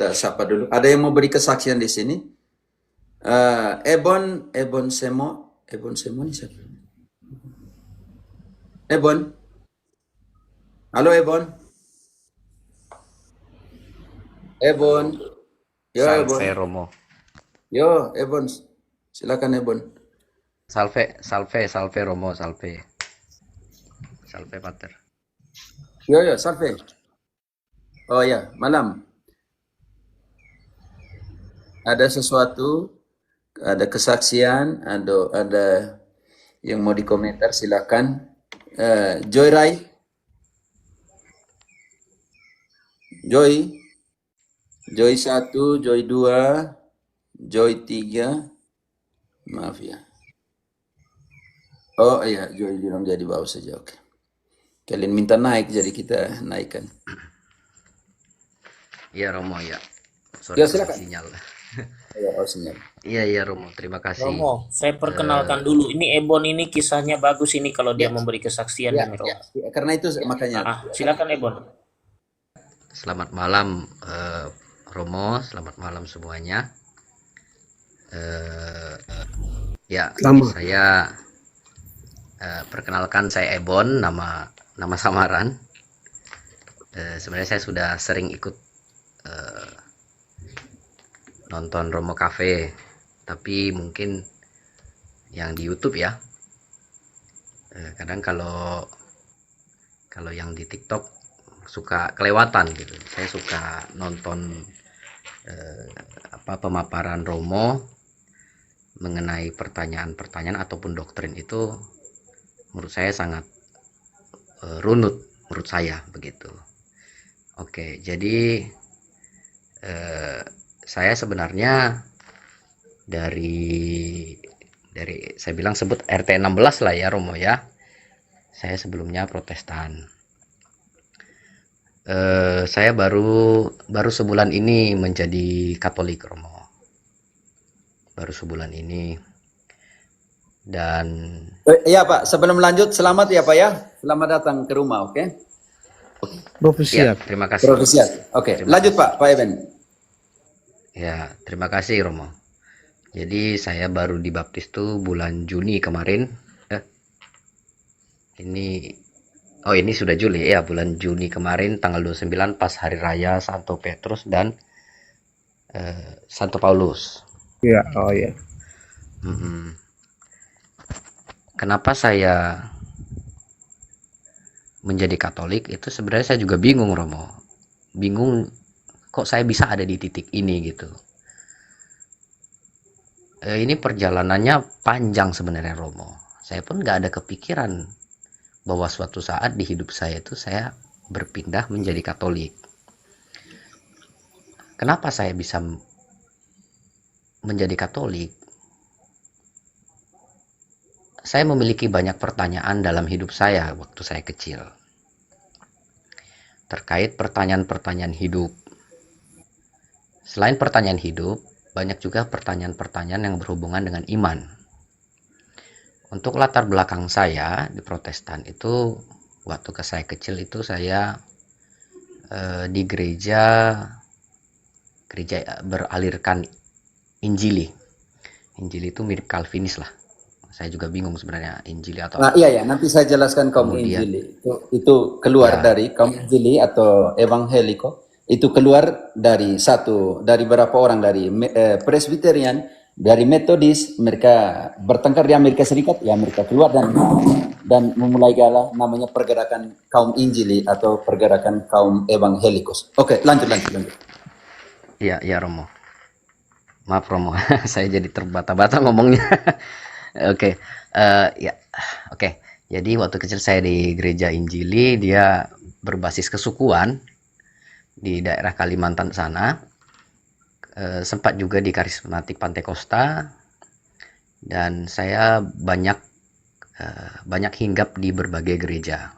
kita sapa dulu. Ada yang mau beri kesaksian di sini? Ebon Semo ini siapa? Ebon, halo Ebon, Ebon, yo Ebon, Salve Romo. yo Ebon, silakan Ebon. Salve, salve, salve Romo, salve. Salve Pater. Yo, Salve. Oh ya, malam. Ada sesuatu, ada kesaksian, ada yang mau dikomentar, silakan. Joy Rai, Joy, Joy 1, Joy 2, Joy 3, maaf ya. Oh iya, Joy bilang jadi bawah saja, oke. Kalian minta naik, jadi kita naikkan. Iya Romo, ya. Ya, Sorry kurang silakan. sinyal. Ya, oh, sinyal. Iya, iya Romo, terima kasih. Romo, saya Eh, perkenalkan dulu. Ini Ebon ini kisahnya bagus ini kalau dia Ya, memberi kesaksian ya, ini ya, Romo. ya. Karena itu makanya. Silakan Ebon. Selamat malam Romo, selamat malam semuanya. Eh, ya, Selamat. saya perkenalkan saya Ebon, nama samaran. Sebenarnya saya sudah sering ikut eh, nonton Romo Cafe, tapi mungkin yang di YouTube ya. Kadang kalau yang di TikTok suka kelewatan gitu. Saya suka nonton eh, pemaparan Romo mengenai pertanyaan-pertanyaan ataupun doktrin itu, menurut saya sangat runut, menurut saya begitu. Oke, jadi eh, saya sebenarnya dari saya bilang sebut RT 16 lah ya Romo ya. Saya sebelumnya Protestan. Saya baru sebulan ini menjadi Katolik Romo. Baru sebulan ini. Dan Iya Pak, sebelum lanjut, selamat ya Pak ya. Selamat datang ke rumah, oke? Profesi ya, terima kasih. Provisiat. Oke, Terima lanjut kasih. Pak Eben. Ya, terima kasih Romo. Jadi saya baru dibaptis tuh bulan Juni kemarin. Ini ini sudah Juli ya, bulan Juni kemarin tanggal 29 pas hari raya Santo Petrus dan Santo Paulus. Ya, oh ya. Mm-mm. Kenapa saya menjadi Katolik itu sebenarnya saya juga bingung Romo. Bingung kok saya bisa ada di titik ini gitu. Ini perjalanannya panjang sebenarnya Romo. Saya pun nggak ada kepikiran bahwa suatu saat di hidup saya itu saya berpindah menjadi Katolik. Kenapa saya bisa menjadi Katolik? Saya memiliki banyak pertanyaan dalam hidup saya waktu saya kecil. Terkait pertanyaan-pertanyaan hidup. Selain pertanyaan hidup, banyak juga pertanyaan-pertanyaan yang berhubungan dengan iman. Untuk latar belakang saya di Protestan itu, waktu saya kecil itu saya di gereja beralirkan Injili. Injili itu mirip Calvinis lah. Saya juga bingung sebenarnya Injili atau Nah, apa. iya ya, nanti saya jelaskan kaum Kemudian Injili. Itu keluar ya, dari kaum Injili atau Evangeliko. Itu keluar dari berapa orang dari Presbyterian, dari Metodis, mereka bertengkar di Amerika Serikat, ya mereka keluar dan memulai gala namanya pergerakan kaum Injili atau pergerakan kaum Evangelikus. Oke, lanjut. ya Romo. Maaf Romo, saya jadi terbata-bata ngomongnya. Oke, ya, oke. Jadi waktu kecil saya di gereja Injili, dia berbasis kesukuan di daerah Kalimantan sana. Sempat juga di karismatik Pantai Costa, dan saya banyak hinggap di berbagai gereja.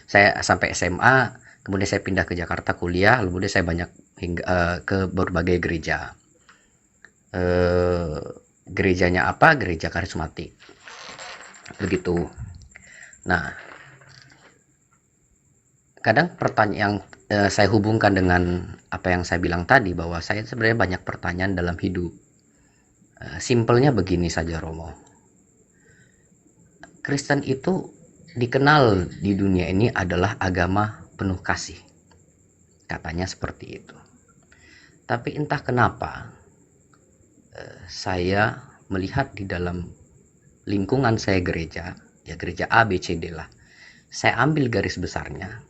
Saya sampai SMA, kemudian saya pindah ke Jakarta kuliah, kemudian saya banyak ke berbagai gereja. Gerejanya apa? Gereja karismatik. Begitu. Nah, kadang saya hubungkan dengan apa yang saya bilang tadi, bahwa saya sebenarnya banyak pertanyaan dalam hidup. Simpelnya begini saja, Romo. Kristen itu dikenal di dunia ini adalah agama penuh kasih. Katanya seperti itu. Tapi entah kenapa saya melihat di dalam lingkungan saya gereja, ya gereja A, B, C, D lah. Saya ambil garis besarnya.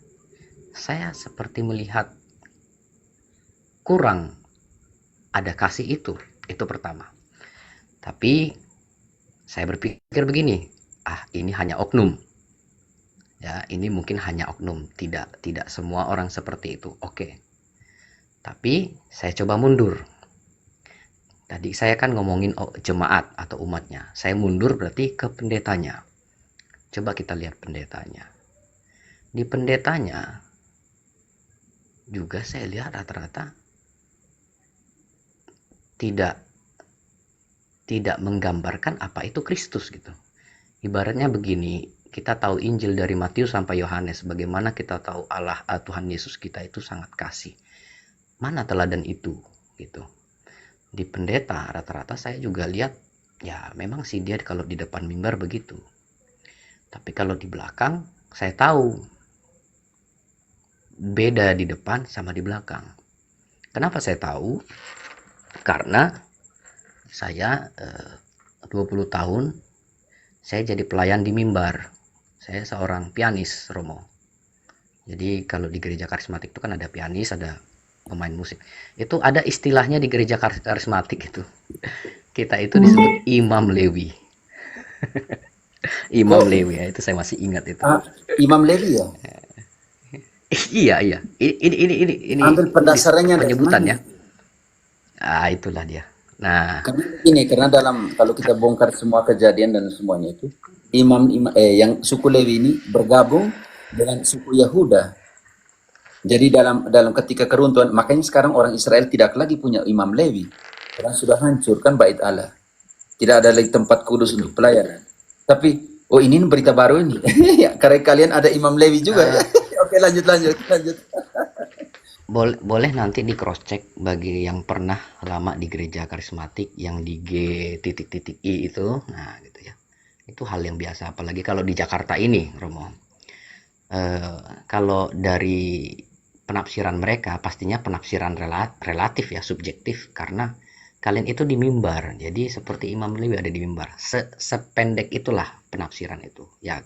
Saya seperti melihat kurang ada kasih itu. Itu pertama. Tapi saya berpikir begini, ini hanya oknum. Ya, ini mungkin hanya oknum, tidak semua orang seperti itu. Oke. Tapi saya coba mundur. Tadi saya kan ngomongin jemaat atau umatnya. Saya mundur berarti ke pendetanya. Coba kita lihat pendetanya. Di pendetanya juga saya lihat rata-rata tidak menggambarkan apa itu Kristus gitu. Ibaratnya begini, kita tahu Injil dari Matius sampai Yohanes, bagaimana kita tahu Allah Tuhan Yesus kita itu sangat kasih. Mana teladan itu gitu. Di pendeta rata-rata saya juga lihat, ya memang sih dia kalau di depan mimbar begitu. Tapi kalau di belakang saya tahu beda di depan sama di belakang. Kenapa saya tahu? Karena saya 20 tahun saya jadi pelayan di mimbar. Saya seorang pianis, Romo. Jadi kalau di gereja karismatik itu kan ada pianis, ada pemain musik. Itu ada istilahnya di gereja karismatik itu. Kita itu disebut Imam Lewi. Imam Lewi ya, itu saya masih ingat itu. Imam Lewi ya. Iya. Ini Ambil pendasarannya dari penyebutannya. mana? Itulah dia. Nah, karena kalau kita bongkar semua kejadian dan semuanya itu, yang suku Lewi ini bergabung dengan suku Yahuda. Jadi dalam ketika keruntuhan, makanya sekarang orang Israel tidak lagi punya Imam Lewi, karena sudah hancurkan bait Allah. Tidak ada lagi tempat kudus untuk pelayanan. Tapi ini berita baru ini. Ya, karena kalian ada Imam Lewi juga ya. Oke, lanjut. Boleh nanti di cross check bagi yang pernah lama di gereja karismatik yang di G.I itu. Nah, gitu ya. Itu hal yang biasa, apalagi kalau di Jakarta ini, Romo. Kalau dari penafsiran mereka pastinya penafsiran relatif ya, subjektif, karena kalian itu di mimbar. Jadi seperti Imam Lewi ada di mimbar. Sependek itulah penafsiran itu. Ya,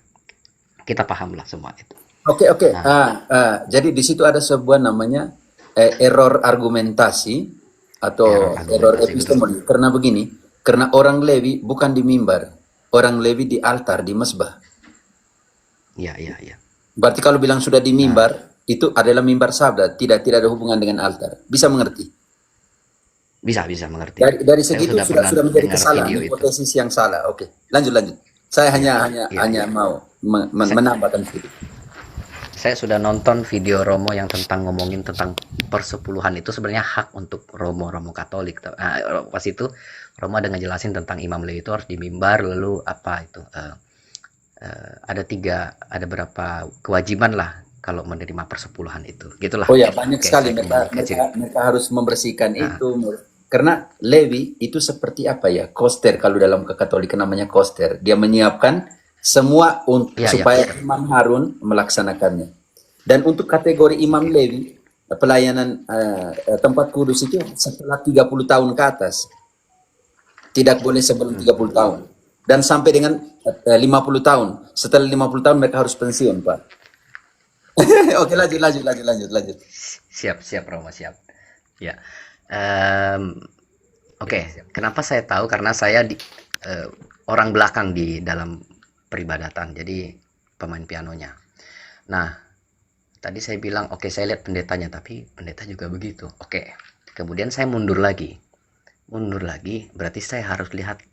kita pahamlah semua itu. Oke. Nah, Jadi di situ ada sebuah namanya error argumentasi atau error epistemologi. Karena begini, karena orang Lewi bukan di mimbar, orang Lewi di altar, di mesbah. Iya. Berarti kalau bilang sudah di mimbar, itu adalah mimbar sabda, tidak ada hubungan dengan altar. Bisa mengerti? Bisa mengerti. Dari segi itu sudah menjadi kesalahan, hipotesis yang salah. Oke, lanjut. Saya hanya mau menambahkan sedikit. Saya sudah nonton video Romo yang ngomongin tentang persepuluhan. Itu sebenarnya hak untuk Romo Katolik. Pas itu Romo ada ngejelasin tentang Imam Lewi itu harus di mimbar, lalu apa itu ada berapa kewajiban lah kalau menerima persepuluhan itu, gitulah. Oh ya, banyak sekali mereka harus membersihkan itu. Karena Lewi itu seperti apa ya, koster, kalau dalam kekatolikan namanya koster. Dia menyiapkan semua supaya Imam Harun melaksanakannya. Dan untuk kategori Imam Lewi, pelayanan tempat kudus itu setelah 30 tahun ke atas. Tidak boleh sebelum 30 tahun. Dan sampai dengan 50 tahun. Setelah 50 tahun mereka harus pensiun, Pak. Oke, lanjut. Siap Romo, siap. Ya. Oke. Kenapa saya tahu? Karena saya orang belakang di dalam peribadatan, jadi pemain pianonya. Nah, tadi saya bilang saya lihat pendetanya, tapi pendeta juga begitu. Kemudian saya mundur lagi berarti saya harus lihat,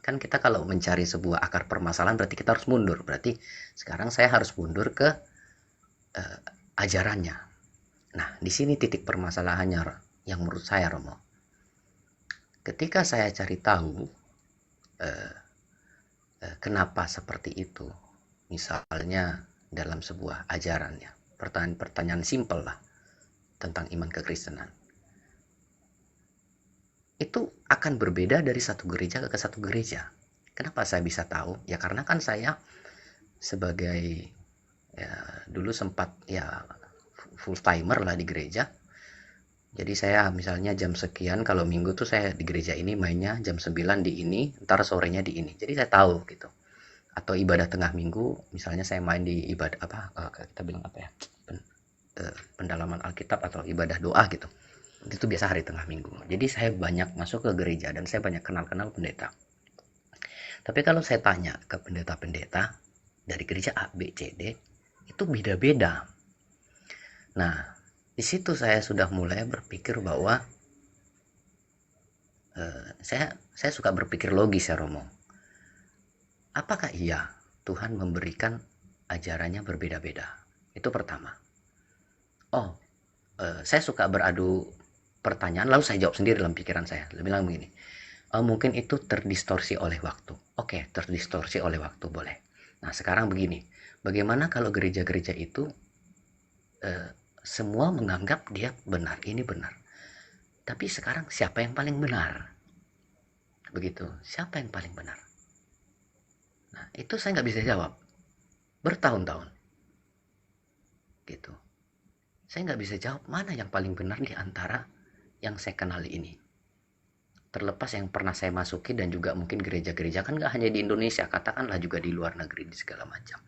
kan kita kalau mencari sebuah akar permasalahan berarti kita harus mundur. Berarti sekarang saya harus mundur ke ajarannya. Nah, di sini titik permasalahannya yang menurut saya, Romo. Ketika saya cari tahu kenapa seperti itu, misalnya dalam sebuah ajarannya, pertanyaan simpel lah. tentang iman kekristenan, itu akan berbeda dari satu gereja ke satu gereja. Kenapa saya bisa tahu? Ya karena kan saya sebagai, ya dulu sempat ya full timer lah di gereja. Jadi saya misalnya jam sekian kalau minggu tuh saya di gereja ini mainnya jam 9 di ini, ntar sorenya di ini. Jadi saya tahu gitu. Atau ibadah tengah minggu, misalnya saya main di ibadah kita bilang apa ya? Pendalaman Alkitab atau ibadah doa gitu. Itu biasa hari tengah minggu. Jadi saya banyak masuk ke gereja dan saya banyak kenal-kenal pendeta. Tapi kalau saya tanya ke pendeta-pendeta dari gereja A, B, C, D, itu beda-beda. Nah, di situ saya sudah mulai berpikir bahwa saya suka berpikir logis ya Romo. Apakah iya Tuhan memberikan ajarannya berbeda-beda? Itu pertama. Saya suka beradu pertanyaan lalu saya jawab sendiri dalam pikiran saya. Saya bilang begini, mungkin itu terdistorsi oleh waktu. Oke, terdistorsi oleh waktu boleh. Nah sekarang begini, bagaimana kalau gereja-gereja itu semua menganggap dia benar, ini benar. Tapi sekarang siapa yang paling benar? Begitu, siapa yang paling benar? Nah itu saya nggak bisa jawab bertahun-tahun gitu. Saya nggak bisa jawab mana yang paling benar di antara yang saya kenali ini. Terlepas yang pernah saya masuki dan juga mungkin gereja-gereja, kan nggak hanya di Indonesia, katakanlah juga di luar negeri, di segala macam.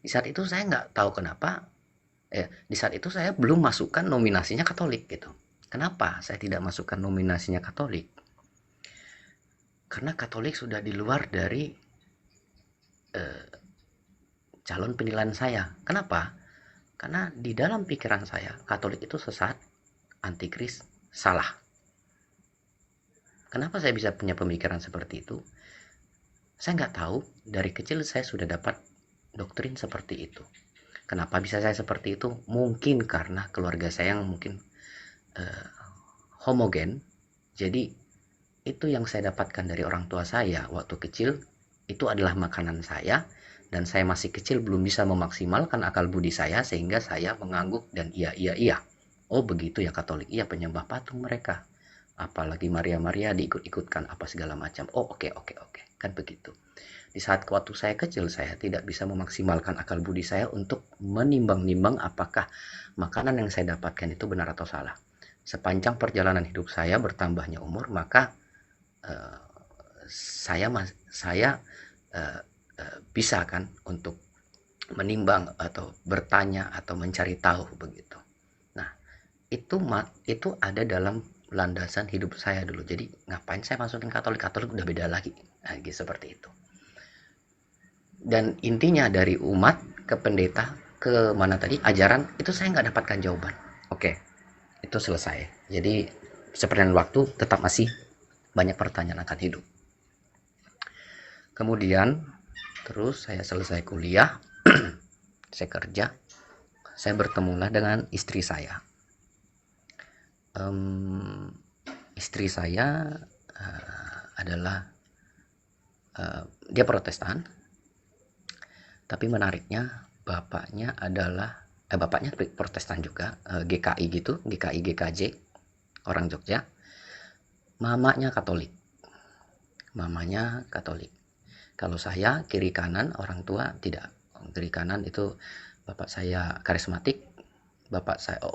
Di saat itu saya nggak tahu kenapa, di saat itu saya belum masukkan nominasinya Katolik gitu. Kenapa saya tidak masukkan nominasinya Katolik? Karena Katolik sudah di luar dari calon penilaian saya. Kenapa? Karena di dalam pikiran saya Katolik itu sesat, antikris, salah. Kenapa saya bisa punya pemikiran seperti itu? Saya nggak tahu, dari kecil saya sudah dapat doktrin seperti itu. Kenapa bisa saya seperti itu? Mungkin karena keluarga saya yang mungkin homogen. Jadi itu yang saya dapatkan dari orang tua saya waktu kecil, itu adalah makanan saya. Dan saya masih kecil belum bisa memaksimalkan akal budi saya, sehingga saya mengangguk dan iya. Oh begitu ya Katolik, iya penyembah patung mereka. Apalagi Maria diikut-ikutkan apa segala macam. Oh oke, kan begitu. Di saat waktu saya kecil saya tidak bisa memaksimalkan akal budi saya untuk menimbang-nimbang apakah makanan yang saya dapatkan itu benar atau salah. Sepanjang perjalanan hidup saya bertambahnya umur, maka saya bisa kan untuk menimbang atau bertanya atau mencari tahu begitu. Nah itu ada dalam landasan hidup saya dulu. Jadi ngapain saya masukin Katolik udah beda lagi. Nah, gitu, seperti itu. Dan intinya dari umat ke pendeta ke mana tadi ajaran, itu saya nggak dapatkan jawaban. Oke, itu selesai. Jadi seperti waktu tetap masih banyak pertanyaan akan hidup. Kemudian terus saya selesai kuliah, saya kerja, saya bertemulah dengan istri saya. Istri saya adalah dia Protestan, tapi menariknya bapaknya Protestan juga, GKI gitu, GKJ, orang Jogja. Mamanya Katolik. Kalau saya kiri kanan orang tua tidak. Kiri kanan itu bapak saya karismatik,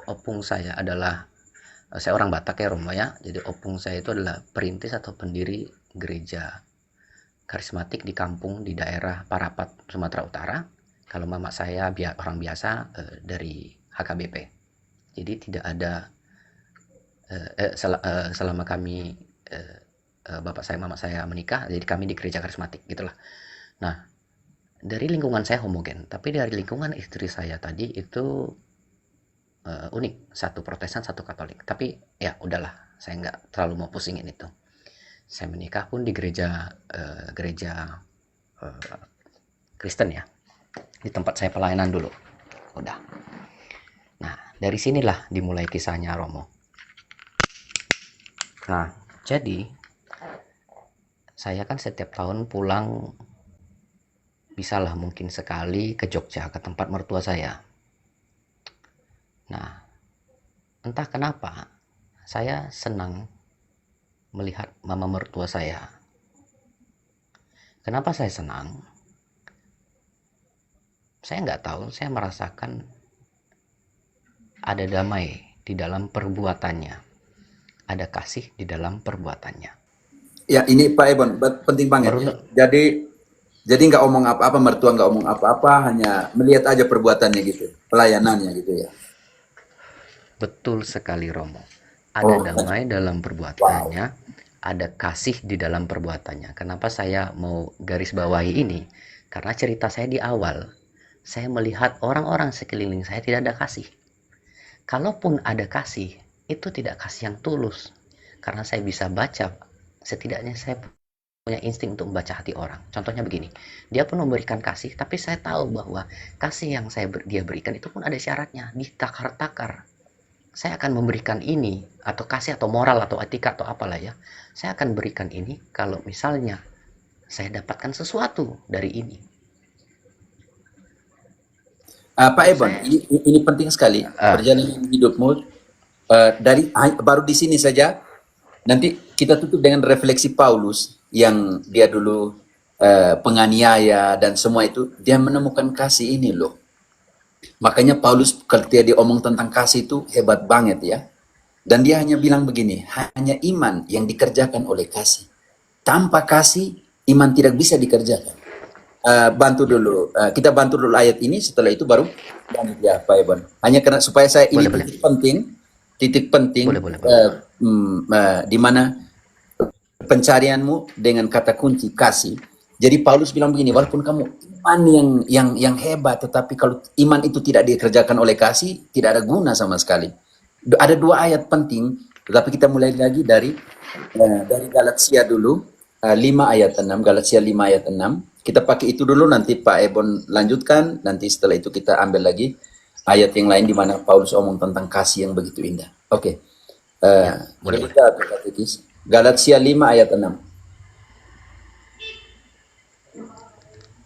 opung saya adalah, saya orang Batak ya Romo ya, jadi opung saya itu adalah perintis atau pendiri gereja karismatik di kampung di daerah Parapat, Sumatera Utara. Kalau mama saya orang biasa dari HKBP. Jadi tidak ada selama kami bapak saya mama saya menikah, jadi kami di gereja karismatik gitulah. Nah dari lingkungan saya homogen, tapi dari lingkungan istri saya tadi itu unik, satu Protestan satu Katolik. Tapi ya udahlah, saya nggak terlalu mau pusingin itu. Saya menikah pun di gereja Kristen ya, di tempat saya pelayanan dulu. Udah. Nah dari sinilah dimulai kisahnya Romo. Nah jadi saya kan setiap tahun pulang bisalah mungkin sekali ke Jogja, ke tempat mertua saya. Nah entah kenapa saya senang melihat mama mertua saya. Kenapa saya senang? Saya nggak tahu, saya merasakan ada damai di dalam perbuatannya, ada kasih di dalam perbuatannya. Ya, ini Pak Ebon, penting banget ya. Merunut, Jadi nggak omong apa-apa, mertua nggak omong apa-apa, hanya melihat aja perbuatannya gitu, pelayanannya gitu ya. betul sekali Romo. Ada Oh, damai dalam wow. perbuatannya, ada kasih di dalam perbuatannya. Kenapa saya mau garis bawahi ini? Karena cerita saya di awal, saya melihat orang-orang sekeliling saya tidak ada kasih. Kalaupun ada kasih, itu tidak kasih yang tulus. Karena saya bisa baca, setidaknya saya punya insting untuk membaca hati orang. Contohnya begini, dia pun memberikan kasih, tapi saya tahu bahwa kasih yang dia berikan itu pun ada syaratnya, ditakar-takar. Saya akan memberikan ini, atau kasih atau moral atau etika atau apalah ya. Saya akan berikan ini kalau misalnya saya dapatkan sesuatu dari ini. Pak Ebon, Saya ini penting sekali perjalanan hidupmu baru di sini saja. Nanti kita tutup dengan refleksi Paulus yang dia dulu penganiaya dan semua itu, dia menemukan kasih ini loh. Makanya Paulus ketika dia omong tentang kasih itu hebat banget ya. Dan dia hanya bilang begini, hanya iman yang dikerjakan oleh kasih. Tanpa kasih, iman tidak bisa dikerjakan. Bantu dulu, kita bantu dulu ayat ini, setelah itu baru lanjut ya Pak Ebon. Hanya karena supaya saya ini boleh boleh titik penting boleh boleh boleh. di mana pencarianmu dengan kata kunci kasih. Jadi Paulus bilang begini, Betul. walaupun kamu iman yang hebat, tetapi kalau iman itu tidak dikerjakan oleh kasih, tidak ada guna sama sekali. Ada dua ayat penting, tetapi kita mulai lagi dari Galatia dulu, 5 ayat 6, Galatia 5 ayat 6. Kita pakai itu dulu, nanti Pak Ebon lanjutkan, nanti setelah itu kita ambil lagi ayat yang lain di mana Paulus omong tentang kasih yang begitu indah. Oke. Ya, boleh boleh. Kita Katekis. Galatia 5 ayat 6.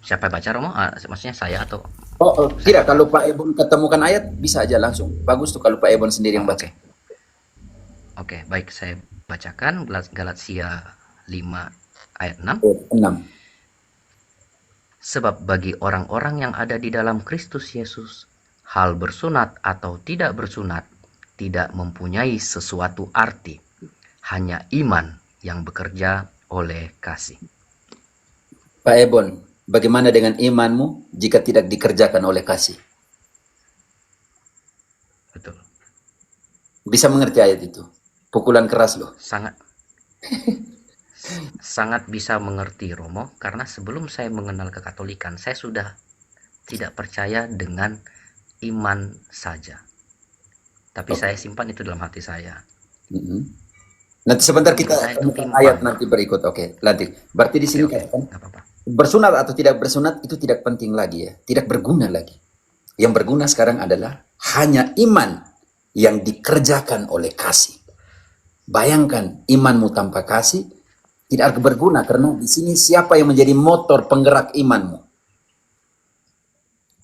Siapa yang baca Romo? Maksudnya saya atau Oh, saya tidak, baca? kalau Pak Ebon ketemukan ayat bisa aja langsung. Bagus tuh kalau Pak Ebon sendiri yang Oh, baca. oke. Oke, baik, saya bacakan Galatia 5 ayat 6. Ayat 6. Sebab bagi orang-orang yang ada di dalam Kristus Yesus, hal bersunat atau tidak bersunat tidak mempunyai sesuatu arti, hanya iman yang bekerja oleh kasih. Pak Ebon, bagaimana dengan imanmu jika tidak dikerjakan oleh kasih? Betul. Bisa mengerti ayat itu? Pukulan keras loh. Sangat sangat bisa mengerti Romo, karena sebelum saya mengenal kekatolikan, saya sudah tidak percaya dengan iman saja. Tapi saya simpan itu dalam hati saya. Mhm. Nanti sebentar Bagi kita saya itu temukan timpang. ayat nanti berikut. Oke, nanti. Berarti di Oke, sini oke, katakan nggak apa-apa. bersunat atau tidak bersunat itu tidak penting lagi ya, tidak berguna lagi. Yang berguna sekarang adalah hanya iman yang dikerjakan oleh kasih. Bayangkan imanmu tanpa kasih tidak berguna, karena di sini siapa yang menjadi motor penggerak imanmu?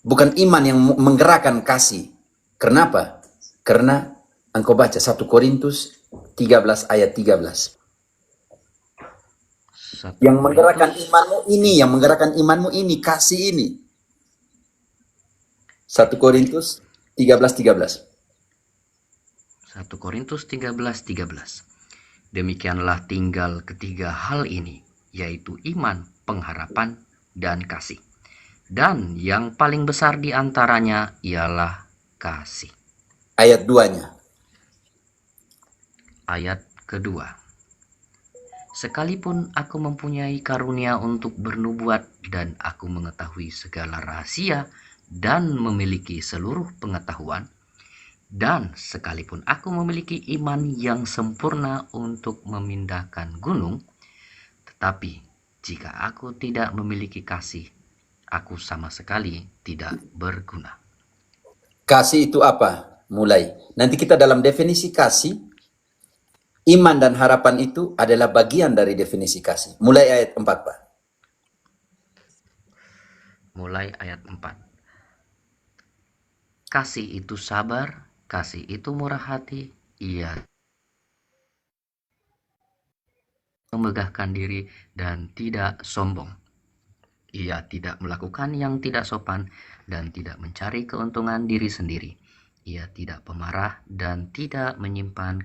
Bukan iman yang menggerakkan kasih. Kenapa? Karena engkau baca 1 Korintus 13 ayat 13. 1 Yang menggerakkan Korintus imanmu ini, kasih ini. 1 Korintus 13:13. 1 Korintus 13:13. Demikianlah tinggal ketiga hal ini, yaitu iman, pengharapan, dan kasih. Dan yang paling besar di antaranya ialah kasih. Ayat 2-nya. Ayat kedua. Sekalipun aku mempunyai karunia untuk bernubuat dan aku mengetahui segala rahasia dan memiliki seluruh pengetahuan, dan sekalipun aku memiliki iman yang sempurna untuk memindahkan gunung, tetapi jika aku tidak memiliki kasih, aku sama sekali tidak berguna. Kasih itu apa? Mulai. Nanti kita dalam definisi kasih, iman dan harapan itu adalah bagian dari definisi kasih. Mulai ayat 4, Pak. Mulai ayat 4. Kasih itu sabar, Kasih itu murah hati, ia memegahkan diri dan tidak sombong. Ia tidak melakukan yang tidak sopan dan tidak mencari keuntungan diri sendiri. Ia tidak pemarah dan tidak menyimpan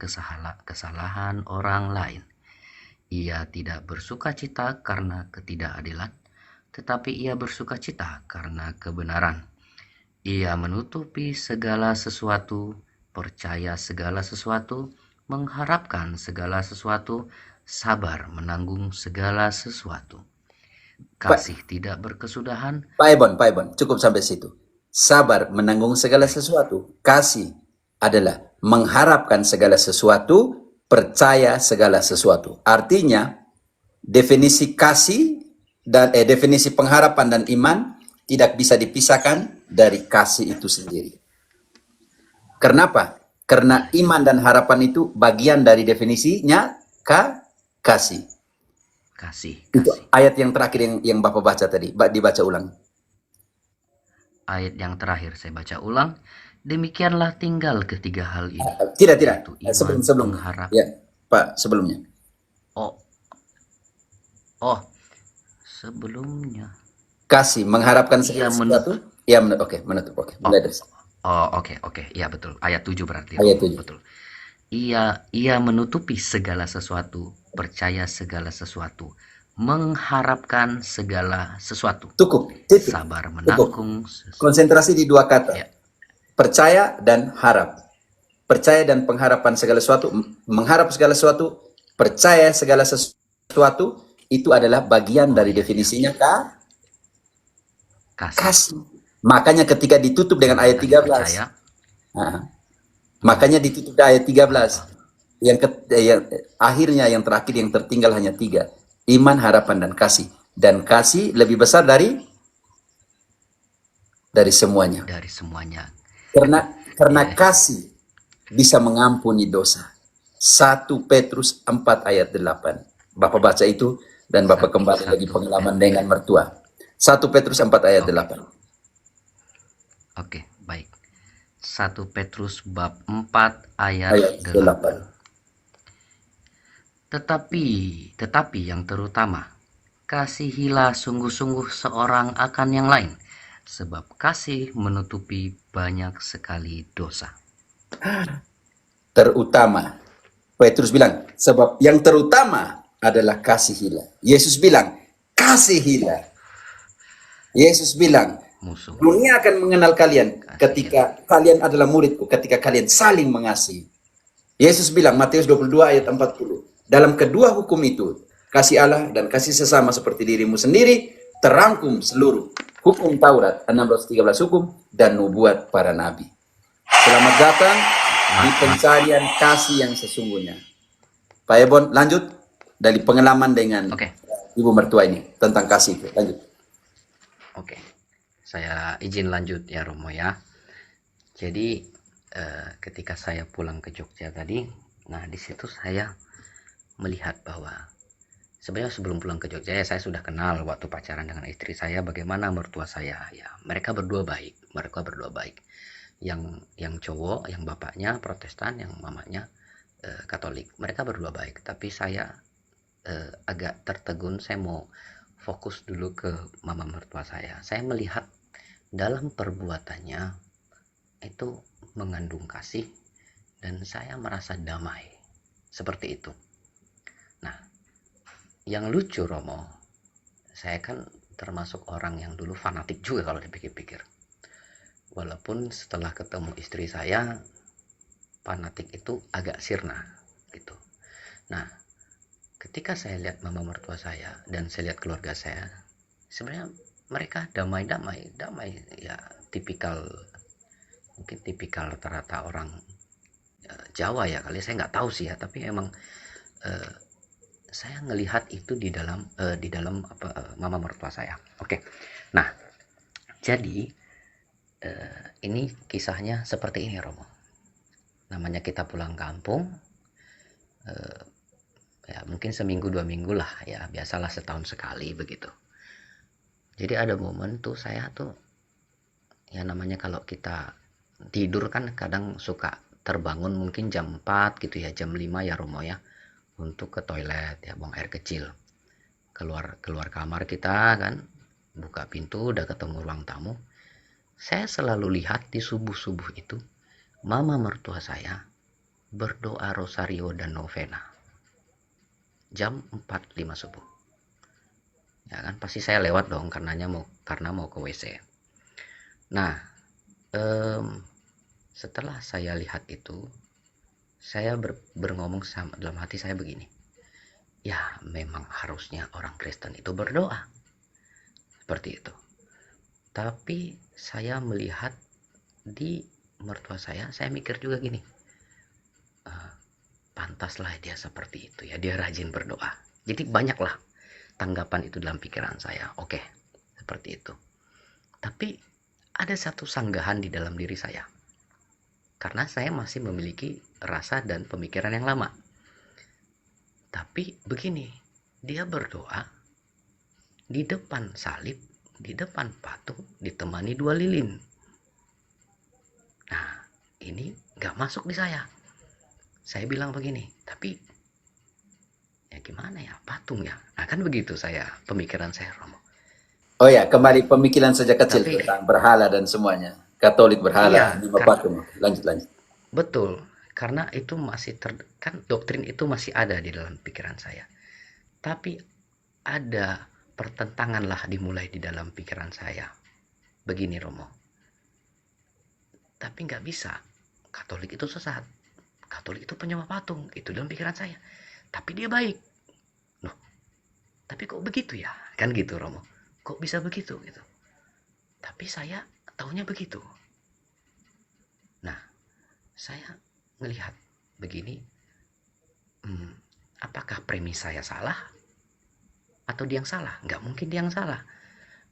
kesalahan orang lain. Ia tidak bersukacita karena ketidakadilan, tetapi ia bersukacita karena kebenaran. Ia menutupi segala sesuatu, percaya segala sesuatu, mengharapkan segala sesuatu, sabar menanggung segala sesuatu. Pak, Kasih tidak berkesudahan, Pak Ebon, cukup sampai situ. Sabar menanggung segala baik, sesuatu. Kasih adalah mengharapkan segala sesuatu, percaya segala sesuatu. Artinya, definisi kasih dan definisi pengharapan dan iman tidak bisa dipisahkan dari kasih itu sendiri. Kenapa? Karena iman dan harapan itu bagian dari definisinya kasih. kasih, Itu kasih. ayat yang terakhir yang Bapak baca tadi, dibaca ulang. Ayat yang terakhir saya baca ulang. Demikianlah tinggal ketiga hal ini, Tidak, yaitu iman, sebelumnya. pengharap. Ya, Pak, sebelumnya. Oh, oh, sebelumnya. Kasih, mengharapkan Ia segala menutup. sesuatu. Ya, menutup. Oke, Oh, mulai dari situ. oke. Ya betul. Ayat 7 berarti, Ayat Romo. 7. Betul. Ia menutupi segala sesuatu, percaya segala sesuatu, mengharapkan segala sesuatu, Cukup, titik. sabar Cukup. menanggung. Konsentrasi di dua kata. Ya, Percaya dan harap. Percaya dan pengharapan segala sesuatu, mengharap segala sesuatu, percaya segala sesuatu, itu adalah bagian oh dari iya, definisinya kasih. kasih. Makanya ketika ditutup dengan Yang ayat tadi 13, percaya. nah, makanya ditutup di ayat 13, Oh, yang akhirnya yang terakhir yang tertinggal hanya 3, iman, harapan, dan kasih. Dan kasih lebih besar dari semuanya. dari semuanya. Karena Ya, kasih bisa mengampuni dosa. 1 Petrus 4 ayat 8. Bapak baca itu dan Bapak kembali lagi satu pengalaman Petrus. dengan mertua. 1 Petrus 4 ayat Oke, 8. oke, baik. 1 Petrus bab 4 ayat Ayat 8. 8. Tetapi yang terutama, kasihilah sungguh-sungguh seorang akan yang lain, sebab kasih menutupi banyak sekali dosa. Terutama. Petrus bilang, sebab yang terutama adalah kasihilah. Yesus bilang, kasihilah. Yesus bilang, Musuh, dunia akan mengenal kalian kasihilah. ketika kalian adalah muridku, ketika kalian saling mengasihi. Yesus bilang, Matius 22 ayat 40, dalam kedua hukum itu, kasih Allah dan kasih sesama seperti dirimu sendiri, terangkum seluruh hukum Taurat, 16-13 hukum, dan nubuat para nabi. Selamat datang di pencarian kasih yang sesungguhnya. Pak Ebon, lanjut dari pengalaman dengan Oke, ibu mertua ini tentang kasih itu. Lanjut. oke. Saya izin lanjut ya Romo ya. Jadi ketika saya pulang ke Jogja tadi, nah di situ saya melihat bahwa sebenarnya sebelum pulang ke Jogja ya saya sudah kenal waktu pacaran dengan istri saya bagaimana mertua saya ya. Mereka berdua baik. Yang cowok, yang bapaknya Protestan, yang mamanya Katolik. Mereka berdua baik, tapi saya agak tertegun. Saya mau fokus dulu ke mama mertua saya. Saya melihat dalam perbuatannya itu mengandung kasih dan saya merasa damai seperti itu. Nah, yang lucu Romo, saya kan termasuk orang yang dulu fanatik juga kalau dipikir-pikir. Walaupun setelah ketemu istri saya, fanatik itu agak sirna gitu. Nah, ketika saya lihat mama mertua saya dan saya lihat keluarga saya, sebenarnya mereka damai ya, mungkin tipikal rata-rata orang Jawa ya kali, saya nggak tahu sih ya, tapi emang saya ngelihat itu di dalam mama mertua saya. Oke. Nah, jadi ini kisahnya seperti ini Romo. Namanya kita pulang kampung, ya mungkin seminggu 2 minggu lah ya, biasalah setahun sekali begitu. Jadi ada momen tuh saya tuh ya namanya kalau kita tidur kan kadang suka terbangun mungkin jam 4 gitu ya, jam 5 ya Romo ya, untuk ke toilet ya, buang air kecil. Keluar keluar kamar kita kan, buka pintu udah ketemu ruang tamu. Saya selalu lihat di subuh-subuh itu mama mertua saya berdoa rosario dan novena jam 4.05 subuh. Ya kan pasti saya lewat dong karena mau ke WC. Nah, setelah saya lihat itu, saya berngomong sama dalam hati saya begini, ya memang harusnya orang Kristen itu berdoa seperti itu. Tapi saya melihat di mertua saya mikir juga gini, pantaslah dia seperti itu ya, dia rajin berdoa. Jadi banyaklah tanggapan itu dalam pikiran saya. Oke, seperti itu. Tapi ada satu sanggahan di dalam diri saya, karena saya masih memiliki rasa dan pemikiran yang lama. Tapi begini, dia berdoa di depan salib, di depan patung, ditemani 2 lilin. Nah, ini gak masuk di saya. Saya bilang begini, tapi ya gimana ya, patung ya. Nah kan begitu pemikiran saya Romo. Oh ya, kembali pemikiran sejak kecil Tapi tentang berhala dan semuanya. Katolik berhala, iya, lima patung. Lanjut. betul, karena itu masih kan doktrin itu masih ada di dalam pikiran saya. Tapi ada pertentangan lah dimulai di dalam pikiran saya. Begini Romo, tapi nggak bisa. Katolik itu sesat. Katolik itu penyembah patung. Itu dalam pikiran saya. Tapi dia baik. Loh, tapi kok begitu ya? Kan gitu Romo. Kok bisa begitu gitu? Tapi saya taunya begitu. Nah, saya melihat begini, apakah premis saya salah atau dia yang salah? Nggak mungkin dia yang salah.